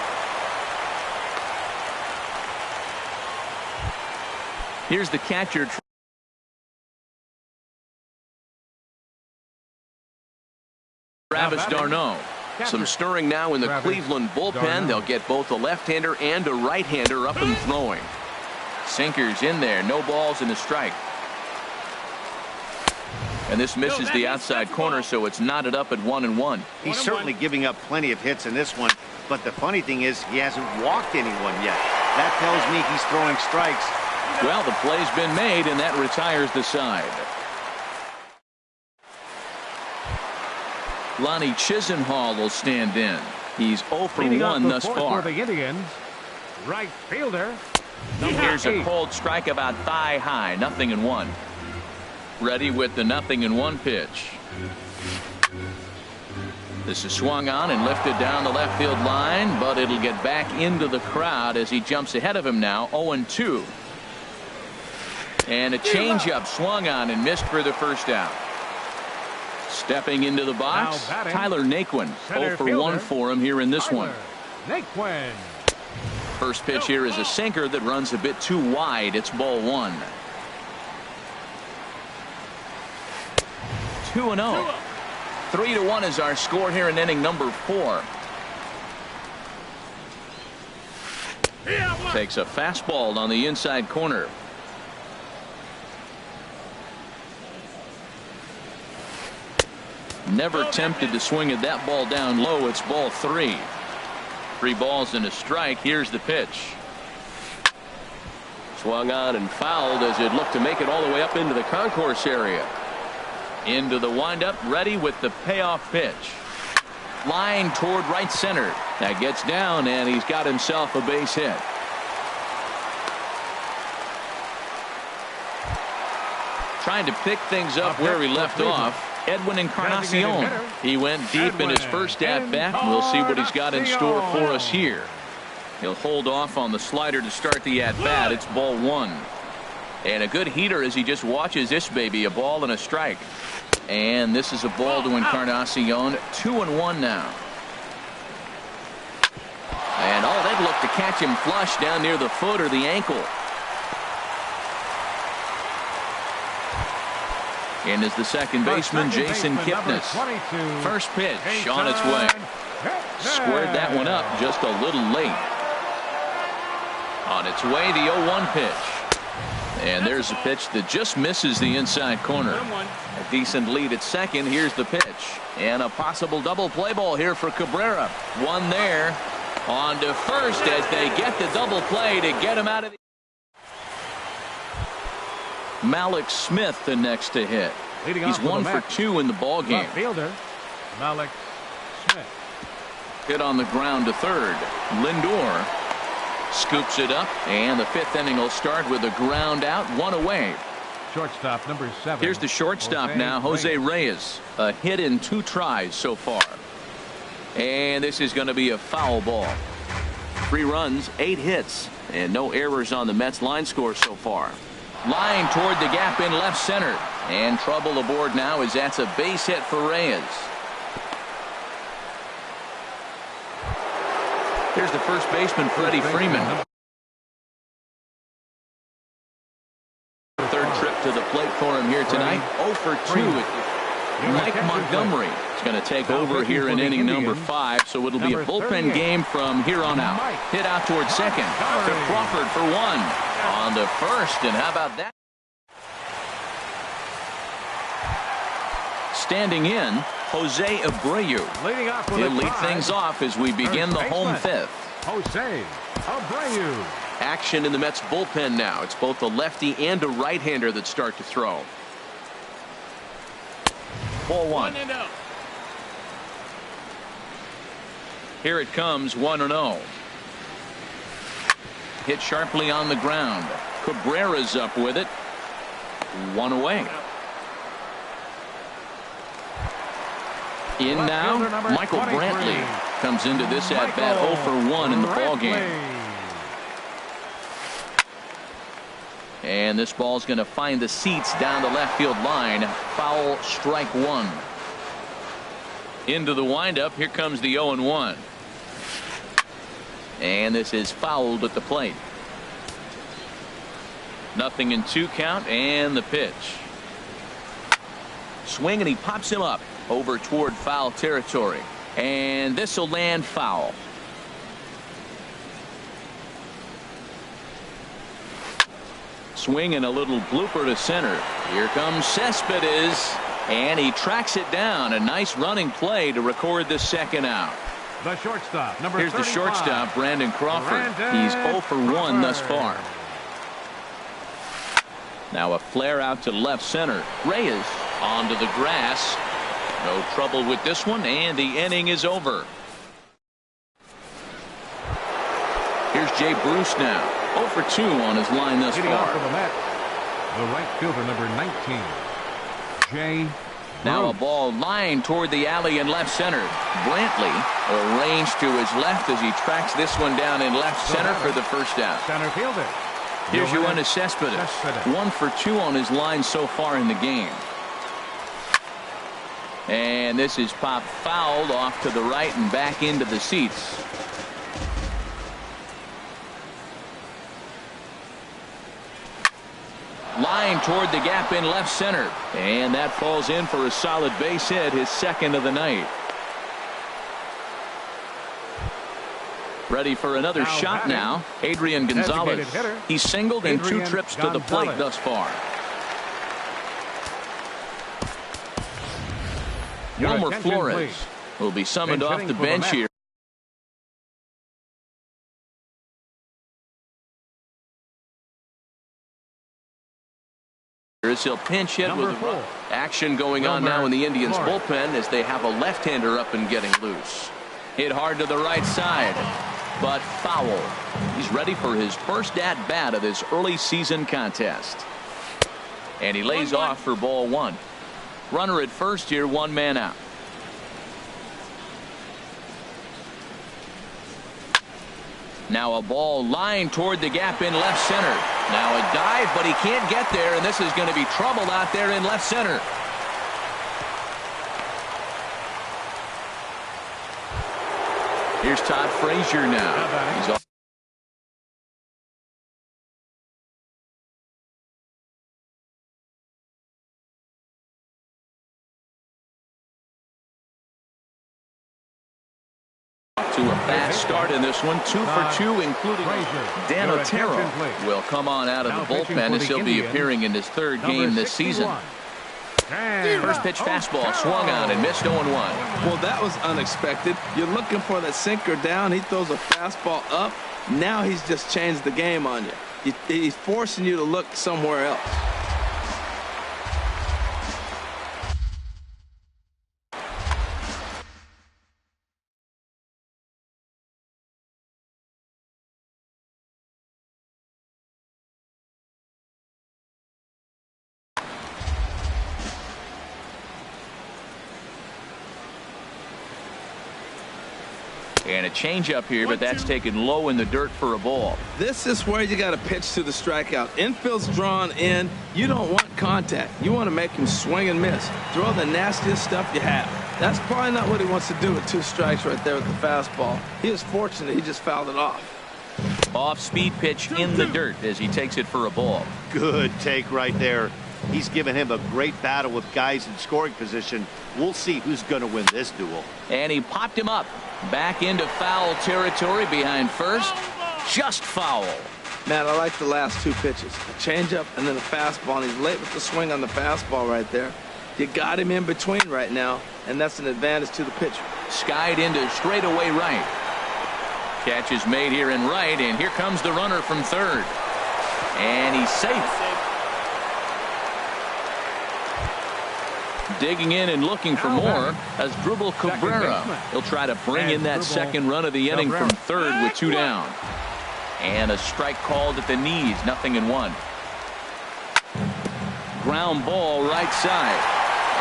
Here's the catcher, Travis d'Arnaud. Some stirring now in the Cleveland bullpen. They'll get both a left-hander and a right-hander up and throwing. Sinkers in there, no balls and a strike. And this misses the outside corner, so it's knotted up at 1-1. He's certainly giving up plenty of hits in this one, but the funny thing is he hasn't walked anyone yet. That tells me he's throwing strikes. Well, the play's been made, and that retires the side. Lonnie Chisenhall will stand in. He's 0 for 1 thus far. For the Indians, right fielder. Here's a cold strike about thigh high. 0-1. Ready with the 0-1 pitch. This is swung on and lifted down the left field line, but it'll get back into the crowd as he jumps ahead of him now. 0-2. And a changeup swung on and missed for the first out. Stepping into the box, Tyler Naquin. 0 for 1 for him here in this one. Naquin. First pitch here is a sinker that runs a bit too wide. It's ball 1. 2-0. 3-1 is our score here in inning number 4. Takes a fastball on the inside corner. Never tempted to swing at that ball down low. It's ball 3. 3 balls and a strike. Here's the pitch. Swung on and fouled as it looked to make it all the way up into the concourse area. Into the windup, ready with the payoff pitch. Line toward right center. That gets down, and he's got himself a base hit. Trying to pick things up where he left off. Edwin Encarnacion. He went deep in his first at-bat. We'll see what he's got in store for us here. He'll hold off on the slider to start the at-bat. It's ball 1. And a good heater as he just watches this baby. A ball and a strike. And this is a ball to Encarnacion. 2-1 now. And they'd look to catch him flush down near the foot or the ankle. And is the second baseman, Jason Kipnis. First pitch on its way. Squared that one up just a little late. On its way, the 0-1 pitch. And there's a pitch that just misses the inside corner. A decent lead at second. Here's the pitch. And a possible double play ball here for Cabrera. One there. On to first as they get the double play to get him out of the... Malik Smith the next to hit. He's 1 for 2 in the ball game. Fielder Malik Smith. Hit on the ground to third. Lindor scoops it up, and the 5th inning will start with a ground out, 1 away. Shortstop number 7. Here's the shortstop now, Jose Reyes. A hit in 2 tries so far. And this is going to be a foul ball. 3 runs, 8 hits, and no errors on the Mets line score so far. Line toward the gap in left center. And trouble aboard now as that's a base hit for Reyes. Here's the first baseman, Freddie Freeman. Third trip to the plate for him here tonight. 0 for 2. Mike Montgomery is going to take over here in inning number 5, so it'll be a bullpen game from here on out. Hit out towards second to Crawford for 1. On to first, and how about that? Standing in, Jose Abreu. He'll lead things off as we begin the home 5th. Jose Abreu. Action in the Mets bullpen now. It's both a lefty and a right-hander that start to throw. Ball 1. Here it comes, 1-0. Hit sharply on the ground. Cabrera's up with it. 1 away. In now, Michael Brantley comes into this at-bat 0 for 1 in the ballgame. And this ball's going to find the seats down the left field line. Foul, strike 1. Into the windup. Here comes the 0-1. And this is fouled at the plate. 0-2 count, and the pitch. Swing, and he pops him up over toward foul territory. And this will land foul. Swing and a little blooper to center. Here comes Cespedes, and he tracks it down. A nice running play to record the second out. The shortstop, number Here's 35. the shortstop, Brandon Crawford. He's 0 for 1 thus far. Now a flare out to left center. Reyes onto the grass. No trouble with this one, and the inning is over. Here's Jay Bruce now. 0 for 2 on his line thus Hitting off far. for the Mets, the right fielder, number 19, Jay Now a Bruce. ball lined toward the alley in left center. Brantley arranged to his left as he tracks this one down in left center for the first out. Center fielder. Here's Yoenis Yoenis Cespedes. Cespedes. 1 for 2 on his line so far in the game. And this is popped fouled off to the right and back into the seats. Line toward the gap in left center. And that falls in for a solid base hit, his second of the night. Ready for another shot now. Adrian Gonzalez. Designated hitter. He's singled in 2 Adrian trips to the plate Gonzalez. thus far. Your Wilmer attention, Flores please. will be summoned Bench off the hitting for the bench Mets. here. He'll pinch hit Number with a 4. run. Action going on Wilmer now in the Indians Flores. bullpen as they have a left-hander up and getting loose. Hit hard to the right side, but foul. He's ready for his first at-bat of this early season contest. And he lays off for ball 1. Runner at first here, 1 man out. Now a ball lined toward the gap in left center. Now a dive, but he can't get there, and this is going to be trouble out there in left center. Here's Todd Frazier now. He's off. To a fast start in this one. 2 for 2, including Dan Your Otero attention, please. will come on out of Now the pitching bullpen for as the he'll be Indians, appearing in his 3rd number game this 61. season. First pitch fastball swung on and missed 0-1. Well, that was unexpected. You're looking for that sinker down. He throws a fastball up. Now he's just changed the game on you. He's forcing you to look somewhere else. And a changeup here, but that's taken low in the dirt for a ball. This is where you got to pitch to the strikeout. Infield's drawn in. You don't want contact. You want to make him swing and miss. Throw the nastiest stuff you have. That's probably not what he wants to do with 2 strikes right there with the fastball. He is fortunate he just fouled it off. Off-speed pitch in the dirt as he takes it for a ball. Good take right there. He's given him a great battle with guys in scoring position. We'll see who's going to win this duel. And he popped him up. Back into foul territory behind first. Just foul. Man, I like the last 2 pitches. A changeup and then a fastball. And he's late with the swing on the fastball right there. You got him in between right now, and that's an advantage to the pitcher. Skied into straightaway right. Catch is made here in right, and here comes the runner from 3rd. And he's safe. Digging in and looking for more as Dribble Cabrera. He'll try to bring in that second run of the inning from 3rd with 2 down. And a strike called at the knees, 0-1. Ground ball right side.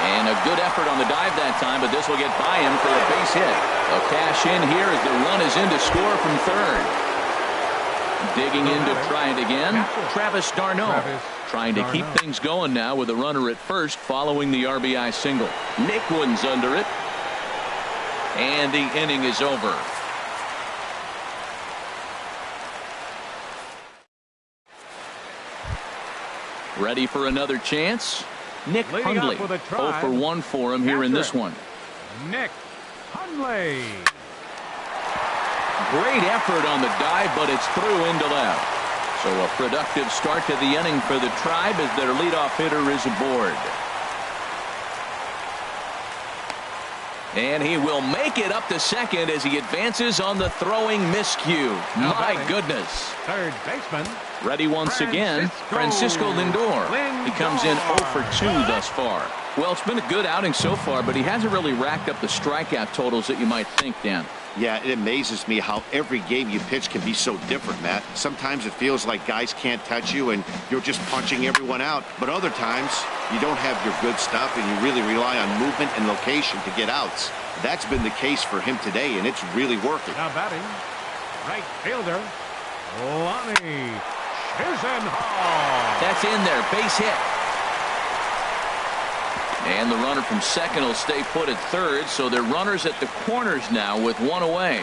And a good effort on the dive that time, but this will get by him for a base hit. A cash in here as the run is in to score from 3rd. Digging in to try it again. Travis d'Arnaud trying to keep things going now with a runner at first following the RBI single. Nick Wooden's under it. And the inning is over. Ready for another chance? Nick Leading Hundley. off with a 0 try. for 1 for him here in this Catcher. one. Nick Hundley. Great effort on the dive, but it's through into left. So a productive start to the inning for the Tribe as their leadoff hitter is aboard. And he will make it up to second as he advances on the throwing miscue. My goodness. 3rd baseman, Ready once again, Francisco Lindor. He comes in 0 for 2 thus far. Well, it's been a good outing so far, but he hasn't really racked up the strikeout totals that you might think, Dan. Yeah, it amazes me how every game you pitch can be so different, Matt. Sometimes it feels like guys can't touch you and you're just punching everyone out. But other times, you don't have your good stuff and you really rely on movement and location to get outs. That's been the case for him today, and it's really working. Now batting, right fielder, Lonnie Chisenhall. That's in there, base hit. And the runner from second will stay put at third, so they're runners at the corners now with 1 away.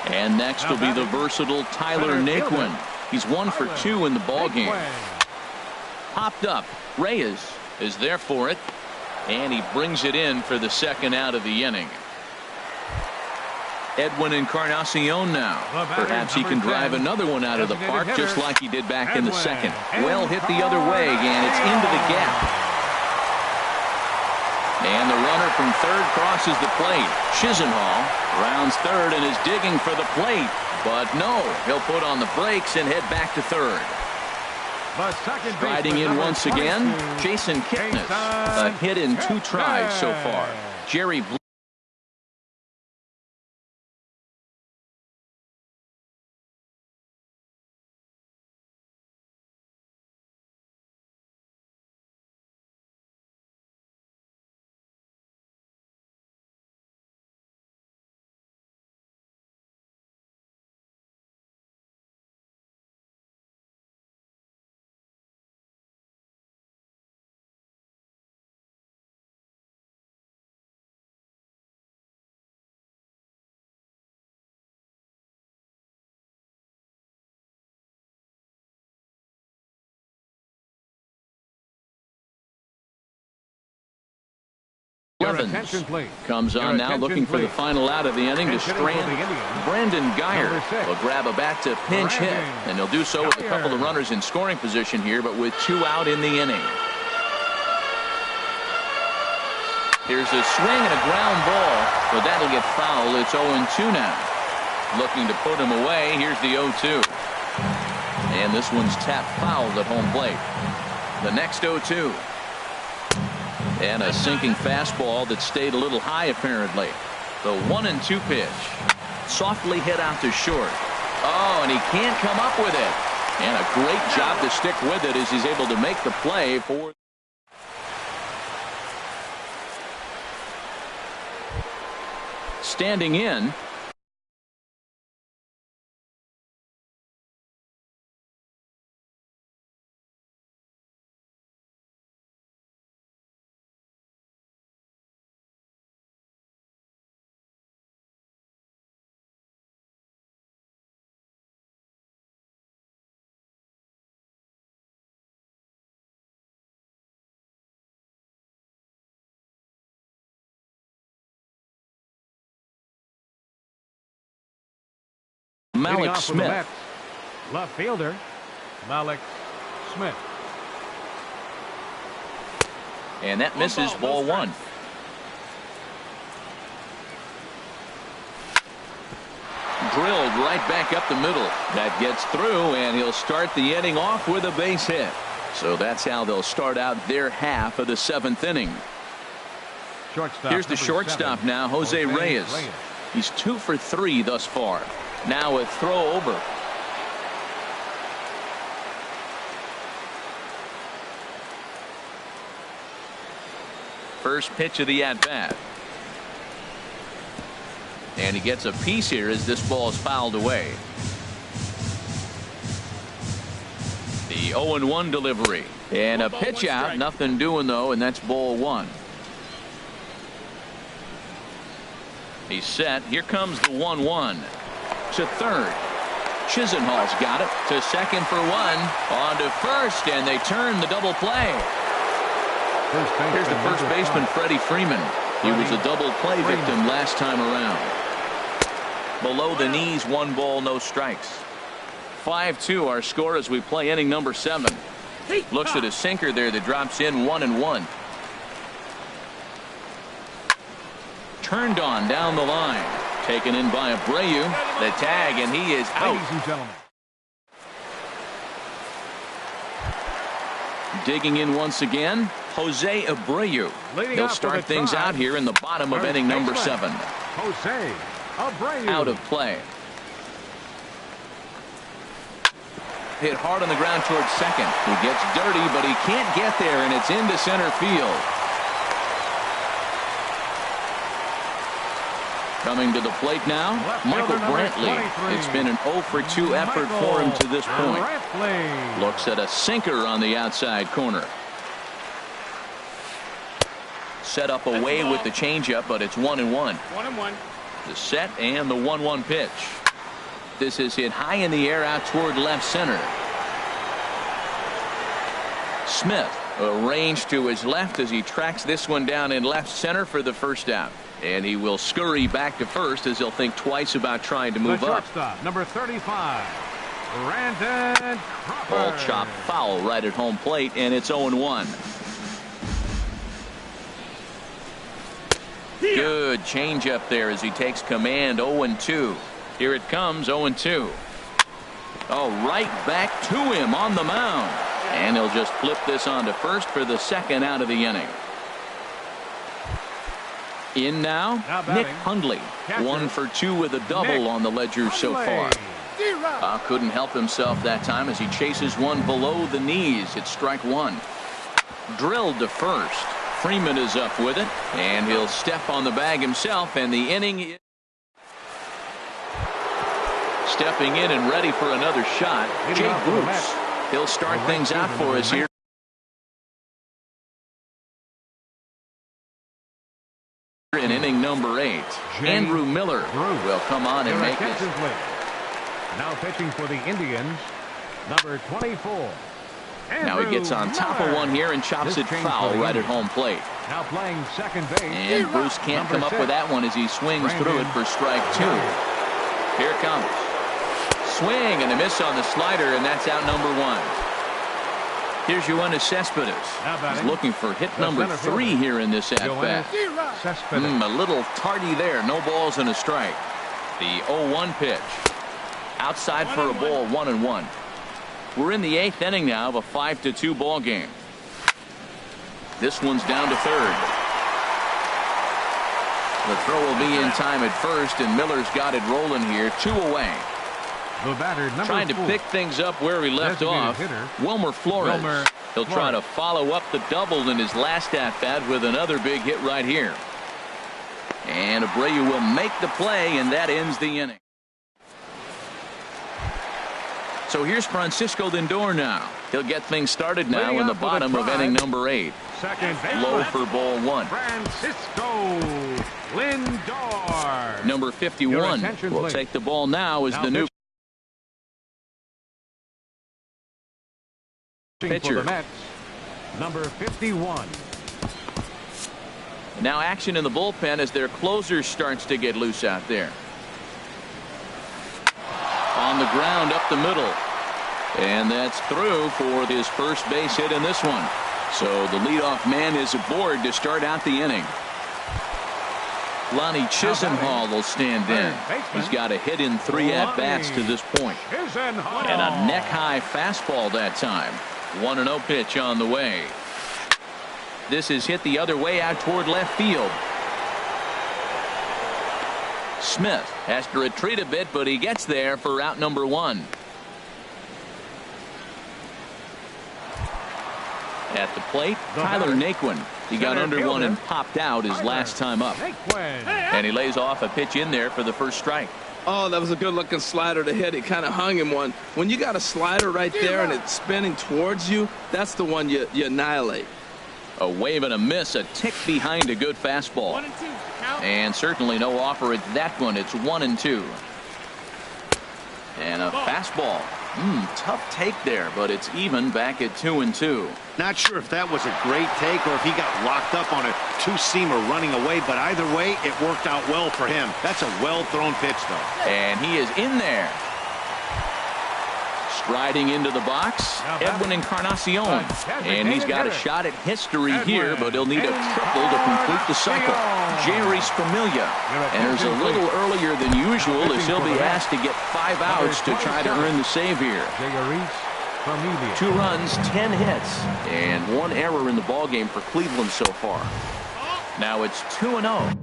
And next will be the versatile Tyler Naquin. He's 1 for 2 in the ballgame. Popped up. Reyes is there for it, and he brings it in for the second out of the inning. Edwin Encarnacion now. Perhaps he can drive another one out of the park just like he did back in the second. Well hit the other way, and it's into the gap. And the runner from third crosses the plate. Chisenhall rounds third and is digging for the plate. But no, he'll put on the brakes and head back to third. Riding in once again, Jason Kipnis. A hit in 2 tries so far. Jerry Blue. Comes on now looking for the final out of the inning to strand. Brandon Geyer will grab a bat to pinch hit, and he'll do so with a couple of runners in scoring position here, but with 2 out in the inning. Here's a swing and a ground ball, but that'll get foul. It's 0-2 now. Looking to put him away. Here's the 0-2. And this one's tapped fouled at home plate. The next 0-2. And a sinking fastball that stayed a little high apparently. The 1-2 pitch. Softly hit out to short. Oh, and he can't come up with it. And a great job to stick with it as he's able to make the play for. Standing in. Malik Smith. Left fielder, Malik Smith. And that misses ball 1. Drilled right back up the middle. That gets through, and he'll start the inning off with a base hit. So that's how they'll start out their half of the 7th inning. Here's the shortstop now, Jose Reyes. He's 2 for 3 thus far. Now a throw over. First pitch of the at-bat. And he gets a piece here as this ball is fouled away. The 0-1 delivery. And a pitch out. Nothing doing though, and that's ball 1. He's set. Here comes the 1-1. To third. Chisenhall's got it. To second for 1. On to first, and they turn the double play. Here's the first baseman, Freddie Freeman. He was a double play victim last time around. Below the knees, 1 ball, no strikes. 5-2 our score as we play inning number 7. Looks at a sinker there that drops in 1-1. Turned on down the line. Taken in by Abreu. The tag, and he is out. Ladies and gentlemen. Digging in once again, Jose Abreu. He'll start things out here in the bottom of inning number 7. Jose Abreu. Out of play. Hit hard on the ground towards second. He gets dirty, but he can't get there, and it's into center field. Coming to the plate now, Michael Brantley. It's been an 0 for 2 effort for him to this point. Looks at a sinker on the outside corner. Set up away with the changeup, but it's 1-1. 1-1. The set and the 1-1 pitch. This is hit high in the air out toward left center. Smith arranged to his left as he tracks this one down in left center for the first out. And he will scurry back to first as he'll think twice about trying to move up. Number 35, Brandon Crawford. Ball chopped foul right at home plate, and it's 0-1. Good changeup there as he takes command. 0-2. Here it comes. 0-2. Oh, right back to him on the mound. And he'll just flip this on to first for the second out of the inning. In now, Nick Hundley. 1 for 2 with a double on the ledger so far. Couldn't help himself that time as he chases one below the knees. It's strike 1. Drilled to first. Freeman is up with it, and he'll step on the bag himself, and the inning is stepping in and ready for another shot. Jake Bruce. He'll start things out for us here. In inning number 8, Andrew Miller will come on and make it. Now pitching for the Indians, number 24. Now he gets on top of one here and chops it foul right at home plate. Now playing second base. And Bruce can't come up with that one as he swings through it for strike 2. Here it comes. Swing and a miss on the slider, and that's out number 1. Here's Yoenis Cespedes. He's looking for hit number 3 here in this at-bat. A little tardy there. No balls and a strike. The 0-1 pitch. Outside for a ball, 1-1. We're in the 8th inning now of a 5-2 ball game. This one's down to third. The throw will be in time at first, and Miller's got it rolling here. 2 away. The batter, trying to pick things up where he left off. Wilmer Flores. He'll try to follow up the double in his last at-bat with another big hit right here. And Abreu will make the play, and that ends the inning. So here's Francisco Lindor now. He'll get things started now in the bottom of inning number 8. Low for ball 1. Francisco Lindor. Number 51 will take the ball now as the new pitcher. For the Mets, number 51. Now action in the bullpen as their closer starts to get loose out there. On the ground up the middle. And that's through for his first base hit in this one. So the leadoff man is aboard to start out the inning. Lonnie Chisenhall will stand in. He's got a hit in 3 at-bats to this point. And a neck-high fastball that time. 1-0 pitch on the way. This is hit the other way out toward left field. Smith has to retreat a bit, but he gets there for out number 1. At the plate, Tyler Naquin. He got under one and popped out his last time up. And he lays off a pitch in there for the first strike. Oh, that was a good-looking slider to hit. It kind of hung him one. When you got a slider right there and it's spinning towards you, that's the one you annihilate. A wave and a miss, a tick behind a good fastball. And certainly no offer at that one. It's 1-2. And a fastball. Tough take there, but it's even back at 2-2. Not sure if that was a great take or if he got locked up on a two-seamer running away, but either way, it worked out well for him. That's a well-thrown pitch, though. And he is in there. Striding into the box, Edwin Encarnacion. And he's got a shot at history here, but he'll need a triple to complete the cycle. Jerry Spamilia enters a little earlier than usual as he'll be asked to get 5 outs to try to earn the save here. Familia. 2 runs, 10 hits, and 1 error in the ballgame for Cleveland so far. Now it's 2-0.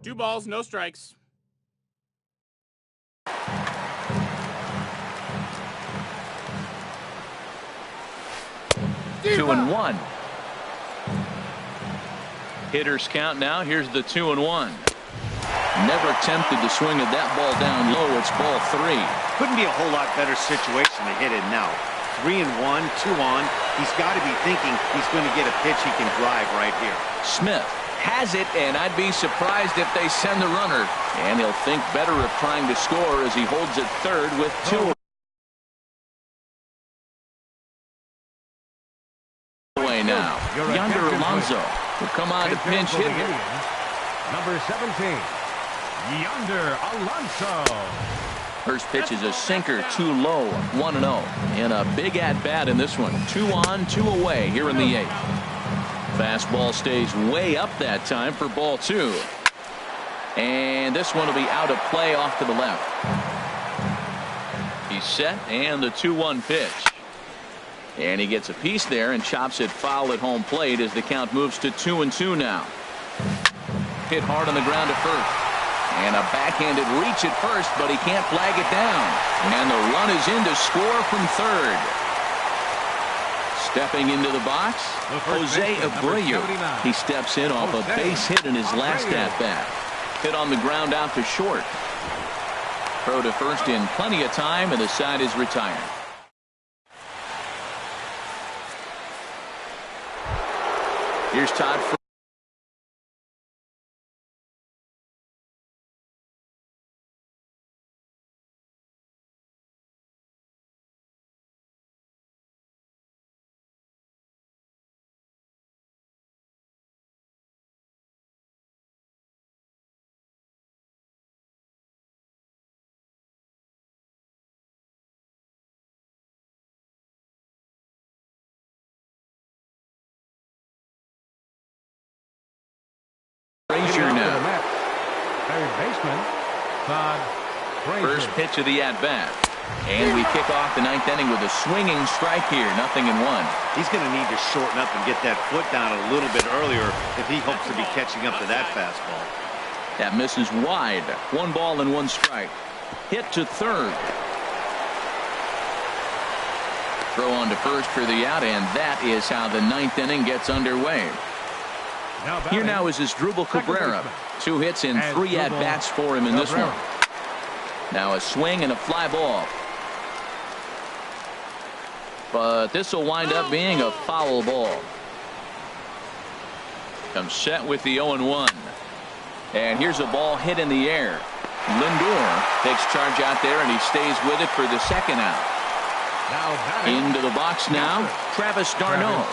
2 balls, no strikes. 2-1. Hitters count now. Here's the 2-1. Never attempted to swing at that ball down low. It's ball 3. Couldn't be a whole lot better situation to hit it now. 3-1, 2 on. He's got to be thinking he's going to get a pitch he can drive right here. Smith has it, and I'd be surprised if they send the runner. And he'll think better of trying to score as he holds it third with 2 away now. Yonder Alonso will come on to pinch hit. Number 17, Yonder Alonso. First pitch is a sinker, too low, 1-0. And a big at-bat in this one. 2 on, 2 away here in the 8th. Fastball stays way up that time for ball 2. And this one will be out of play off to the left. He's set, and the 2-1 pitch. And he gets a piece there and chops it foul at home plate as the count moves to 2-2 now. Hit hard on the ground to first. And a backhanded reach at first, but he can't flag it down. And the run is in to score from third. Stepping into the box, Jose Abreu. He steps in off a base hit in his last at-bat. Hit on the ground out to short. Throw to first in plenty of time, and the side is retired. Here's Todd. Now. Third baseman, Todd Frazier. First pitch of the at-bat. And we kick off the 9th inning with a swinging strike here. 0-1. He's going to need to shorten up and get that foot down a little bit earlier if he hopes to be catching up to that fastball. That misses wide. 1 ball and 1 strike. Hit to third. Throw on to first for the out, and that is how the 9th inning gets underway. Here now is Asdrubal Cabrera. 2 hits and 3 at-bats for him in this one. Now a swing and a fly ball. But this will wind up being a foul ball. Comes set with the 0-1. And here's a ball hit in the air. Lindor takes charge out there, and he stays with it for the second out. Into the box now, Travis d'Arnaud.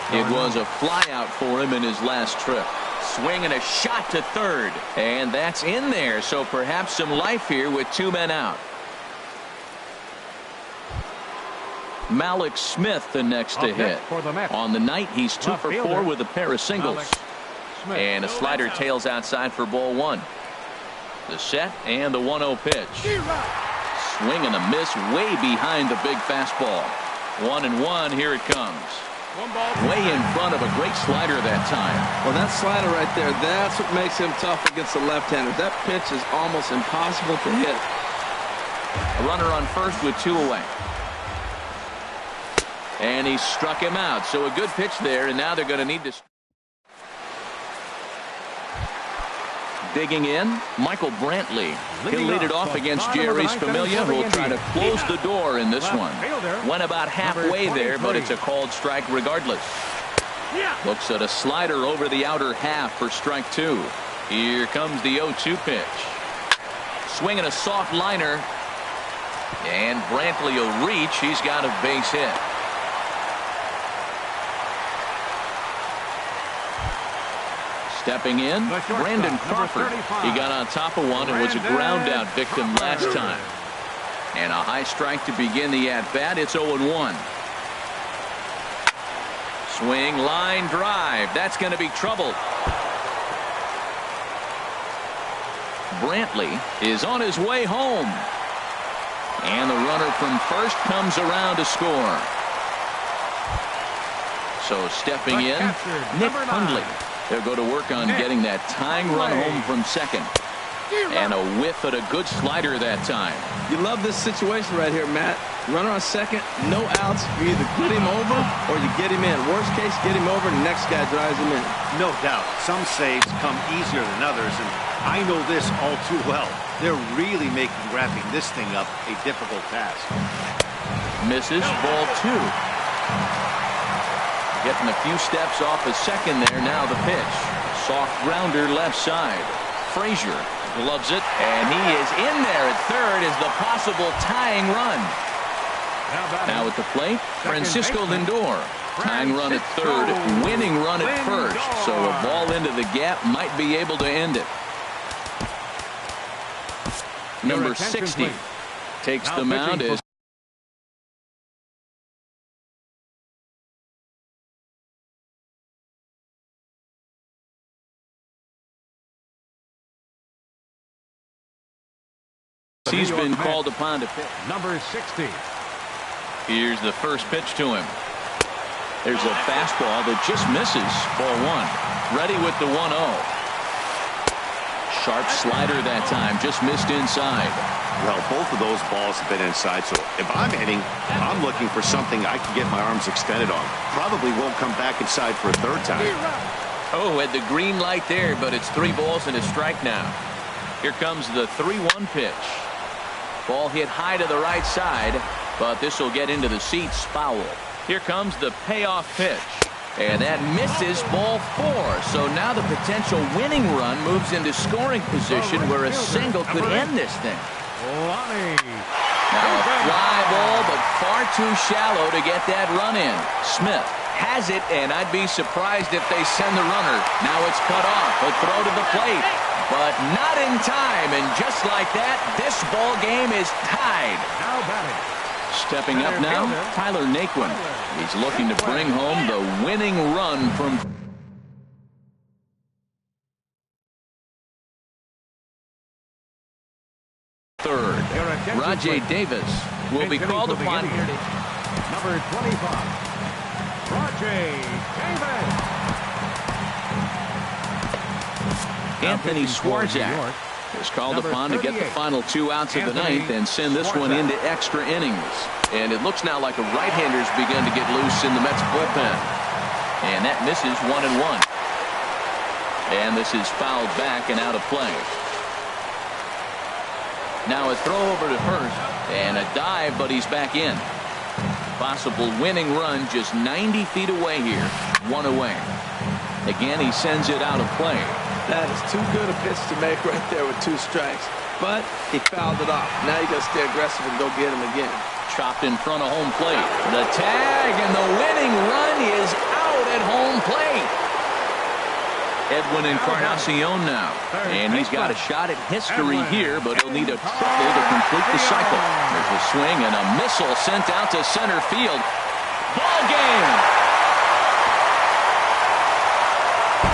It was a fly out for him in his last trip. Swing and a shot to third. And that's in there, so perhaps some life here with 2 men out. Malik Smith the next to hit. On the night, he's 2 for 4 with a pair of singles. And a slider tails outside for ball 1. The set and the 1-0 pitch. Swing and a miss way behind the big fastball. 1-1, here it comes. Way in front of a great slider that time. Well, that slider right there, that's what makes him tough against the left-hander. That pitch is almost impossible to hit. A runner on first with 2 away. And he struck him out. So a good pitch there, and now they're going to need to... Digging in, Michael Brantley. He'll lead it off against Jerry's Familia, who will try to close the door in this one. Went about halfway there, but it's a called strike regardless. Looks at a slider over the outer half for strike 2. Here comes the 0-2 pitch. Swinging a soft liner. And Brantley will reach. He's got a base hit. Stepping in, Brandon Crawford. He got on top of one and was a ground out victim last time. And a high strike to begin the at-bat. It's 0-1. Swing, line drive. That's going to be trouble. Brantley is on his way home. And the runner from first comes around to score. So stepping in, Nick Hundley. They'll go to work on getting that tying run home from second. And a whiff at a good slider that time. You love this situation right here, Matt. Runner on second, no outs. You either get him over or you get him in. Worst case, get him over, the next guy drives him in. No doubt. Some saves come easier than others, and I know this all too well. They're really making wrapping this thing up a difficult task. Misses, ball 2. Getting a few steps off a second there. Now the pitch. Soft grounder left side. Frazier gloves it, and he is in there at third as the possible tying run. Now at the plate, Francisco Lindor. Tying run at third, winning run at first. So a ball into the gap might be able to end it. Number 60 takes the mound as he's been called upon to pitch. Number 60. Here's the first pitch to him. There's a fastball that just misses. Ball 1. Ready with the 1-0. Sharp slider that time. Just missed inside. Well, both of those balls have been inside, so if I'm hitting, I'm looking for something I can get my arms extended on. Probably won't come back inside for a third time. Oh, had the green light there, but it's 3 balls and a strike now. Here comes the 3-1 pitch. Ball hit high to the right side, but this will get into the seats. Foul. Here comes the payoff pitch. And that misses, ball 4. So now the potential winning run moves into scoring position where a single could end this thing. Now a fly ball, but far too shallow to get that run in. Smith has it, and I'd be surprised if they send the runner. Now it's cut off. A throw to the plate, but not in time. And just like that, this ball game is tied. Now batting. Stepping up now, Tyler Naquin. He's looking to bring home the winning run from third. Rajay Davis will be called upon here to Number 25. Rajay Davis. Anthony Swarzak is called upon to get the final 2 outs of the ninth and send this one into extra innings. And it looks now like a right-hander's begun to get loose in the Mets bullpen. And that misses 1-1. And this is fouled back and out of play. Now a throw over to first and a dive, but he's back in. Possible winning run just 90 feet away here. 1 away. Again, he sends it out of play. That is too good a pitch to make right there with 2 strikes. But he fouled it off. Now you got to stay aggressive and go get him again. Chopped in front of home plate. The tag, and the winning run is out at home plate. Edwin Encarnacion now. And he's got a shot at history here, but he'll need a triple to complete the cycle. There's a swing and a missile sent out to center field. Ball game!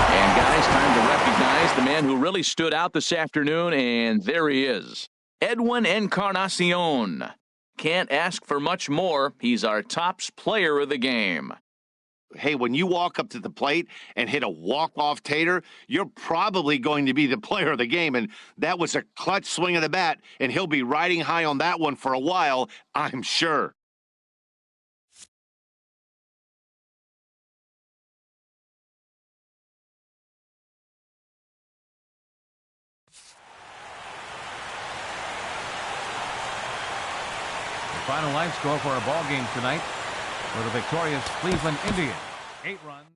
And guys, time to recognize the man who really stood out this afternoon, and there he is. Edwin Encarnacion. Can't ask for much more. He's our tops player of the game. Hey, when you walk up to the plate and hit a walk-off tater, you're probably going to be the player of the game, and that was a clutch swing of the bat, and he'll be riding high on that one for a while, I'm sure. Final line score for our ball game tonight for the victorious Cleveland Indians. 8 runs.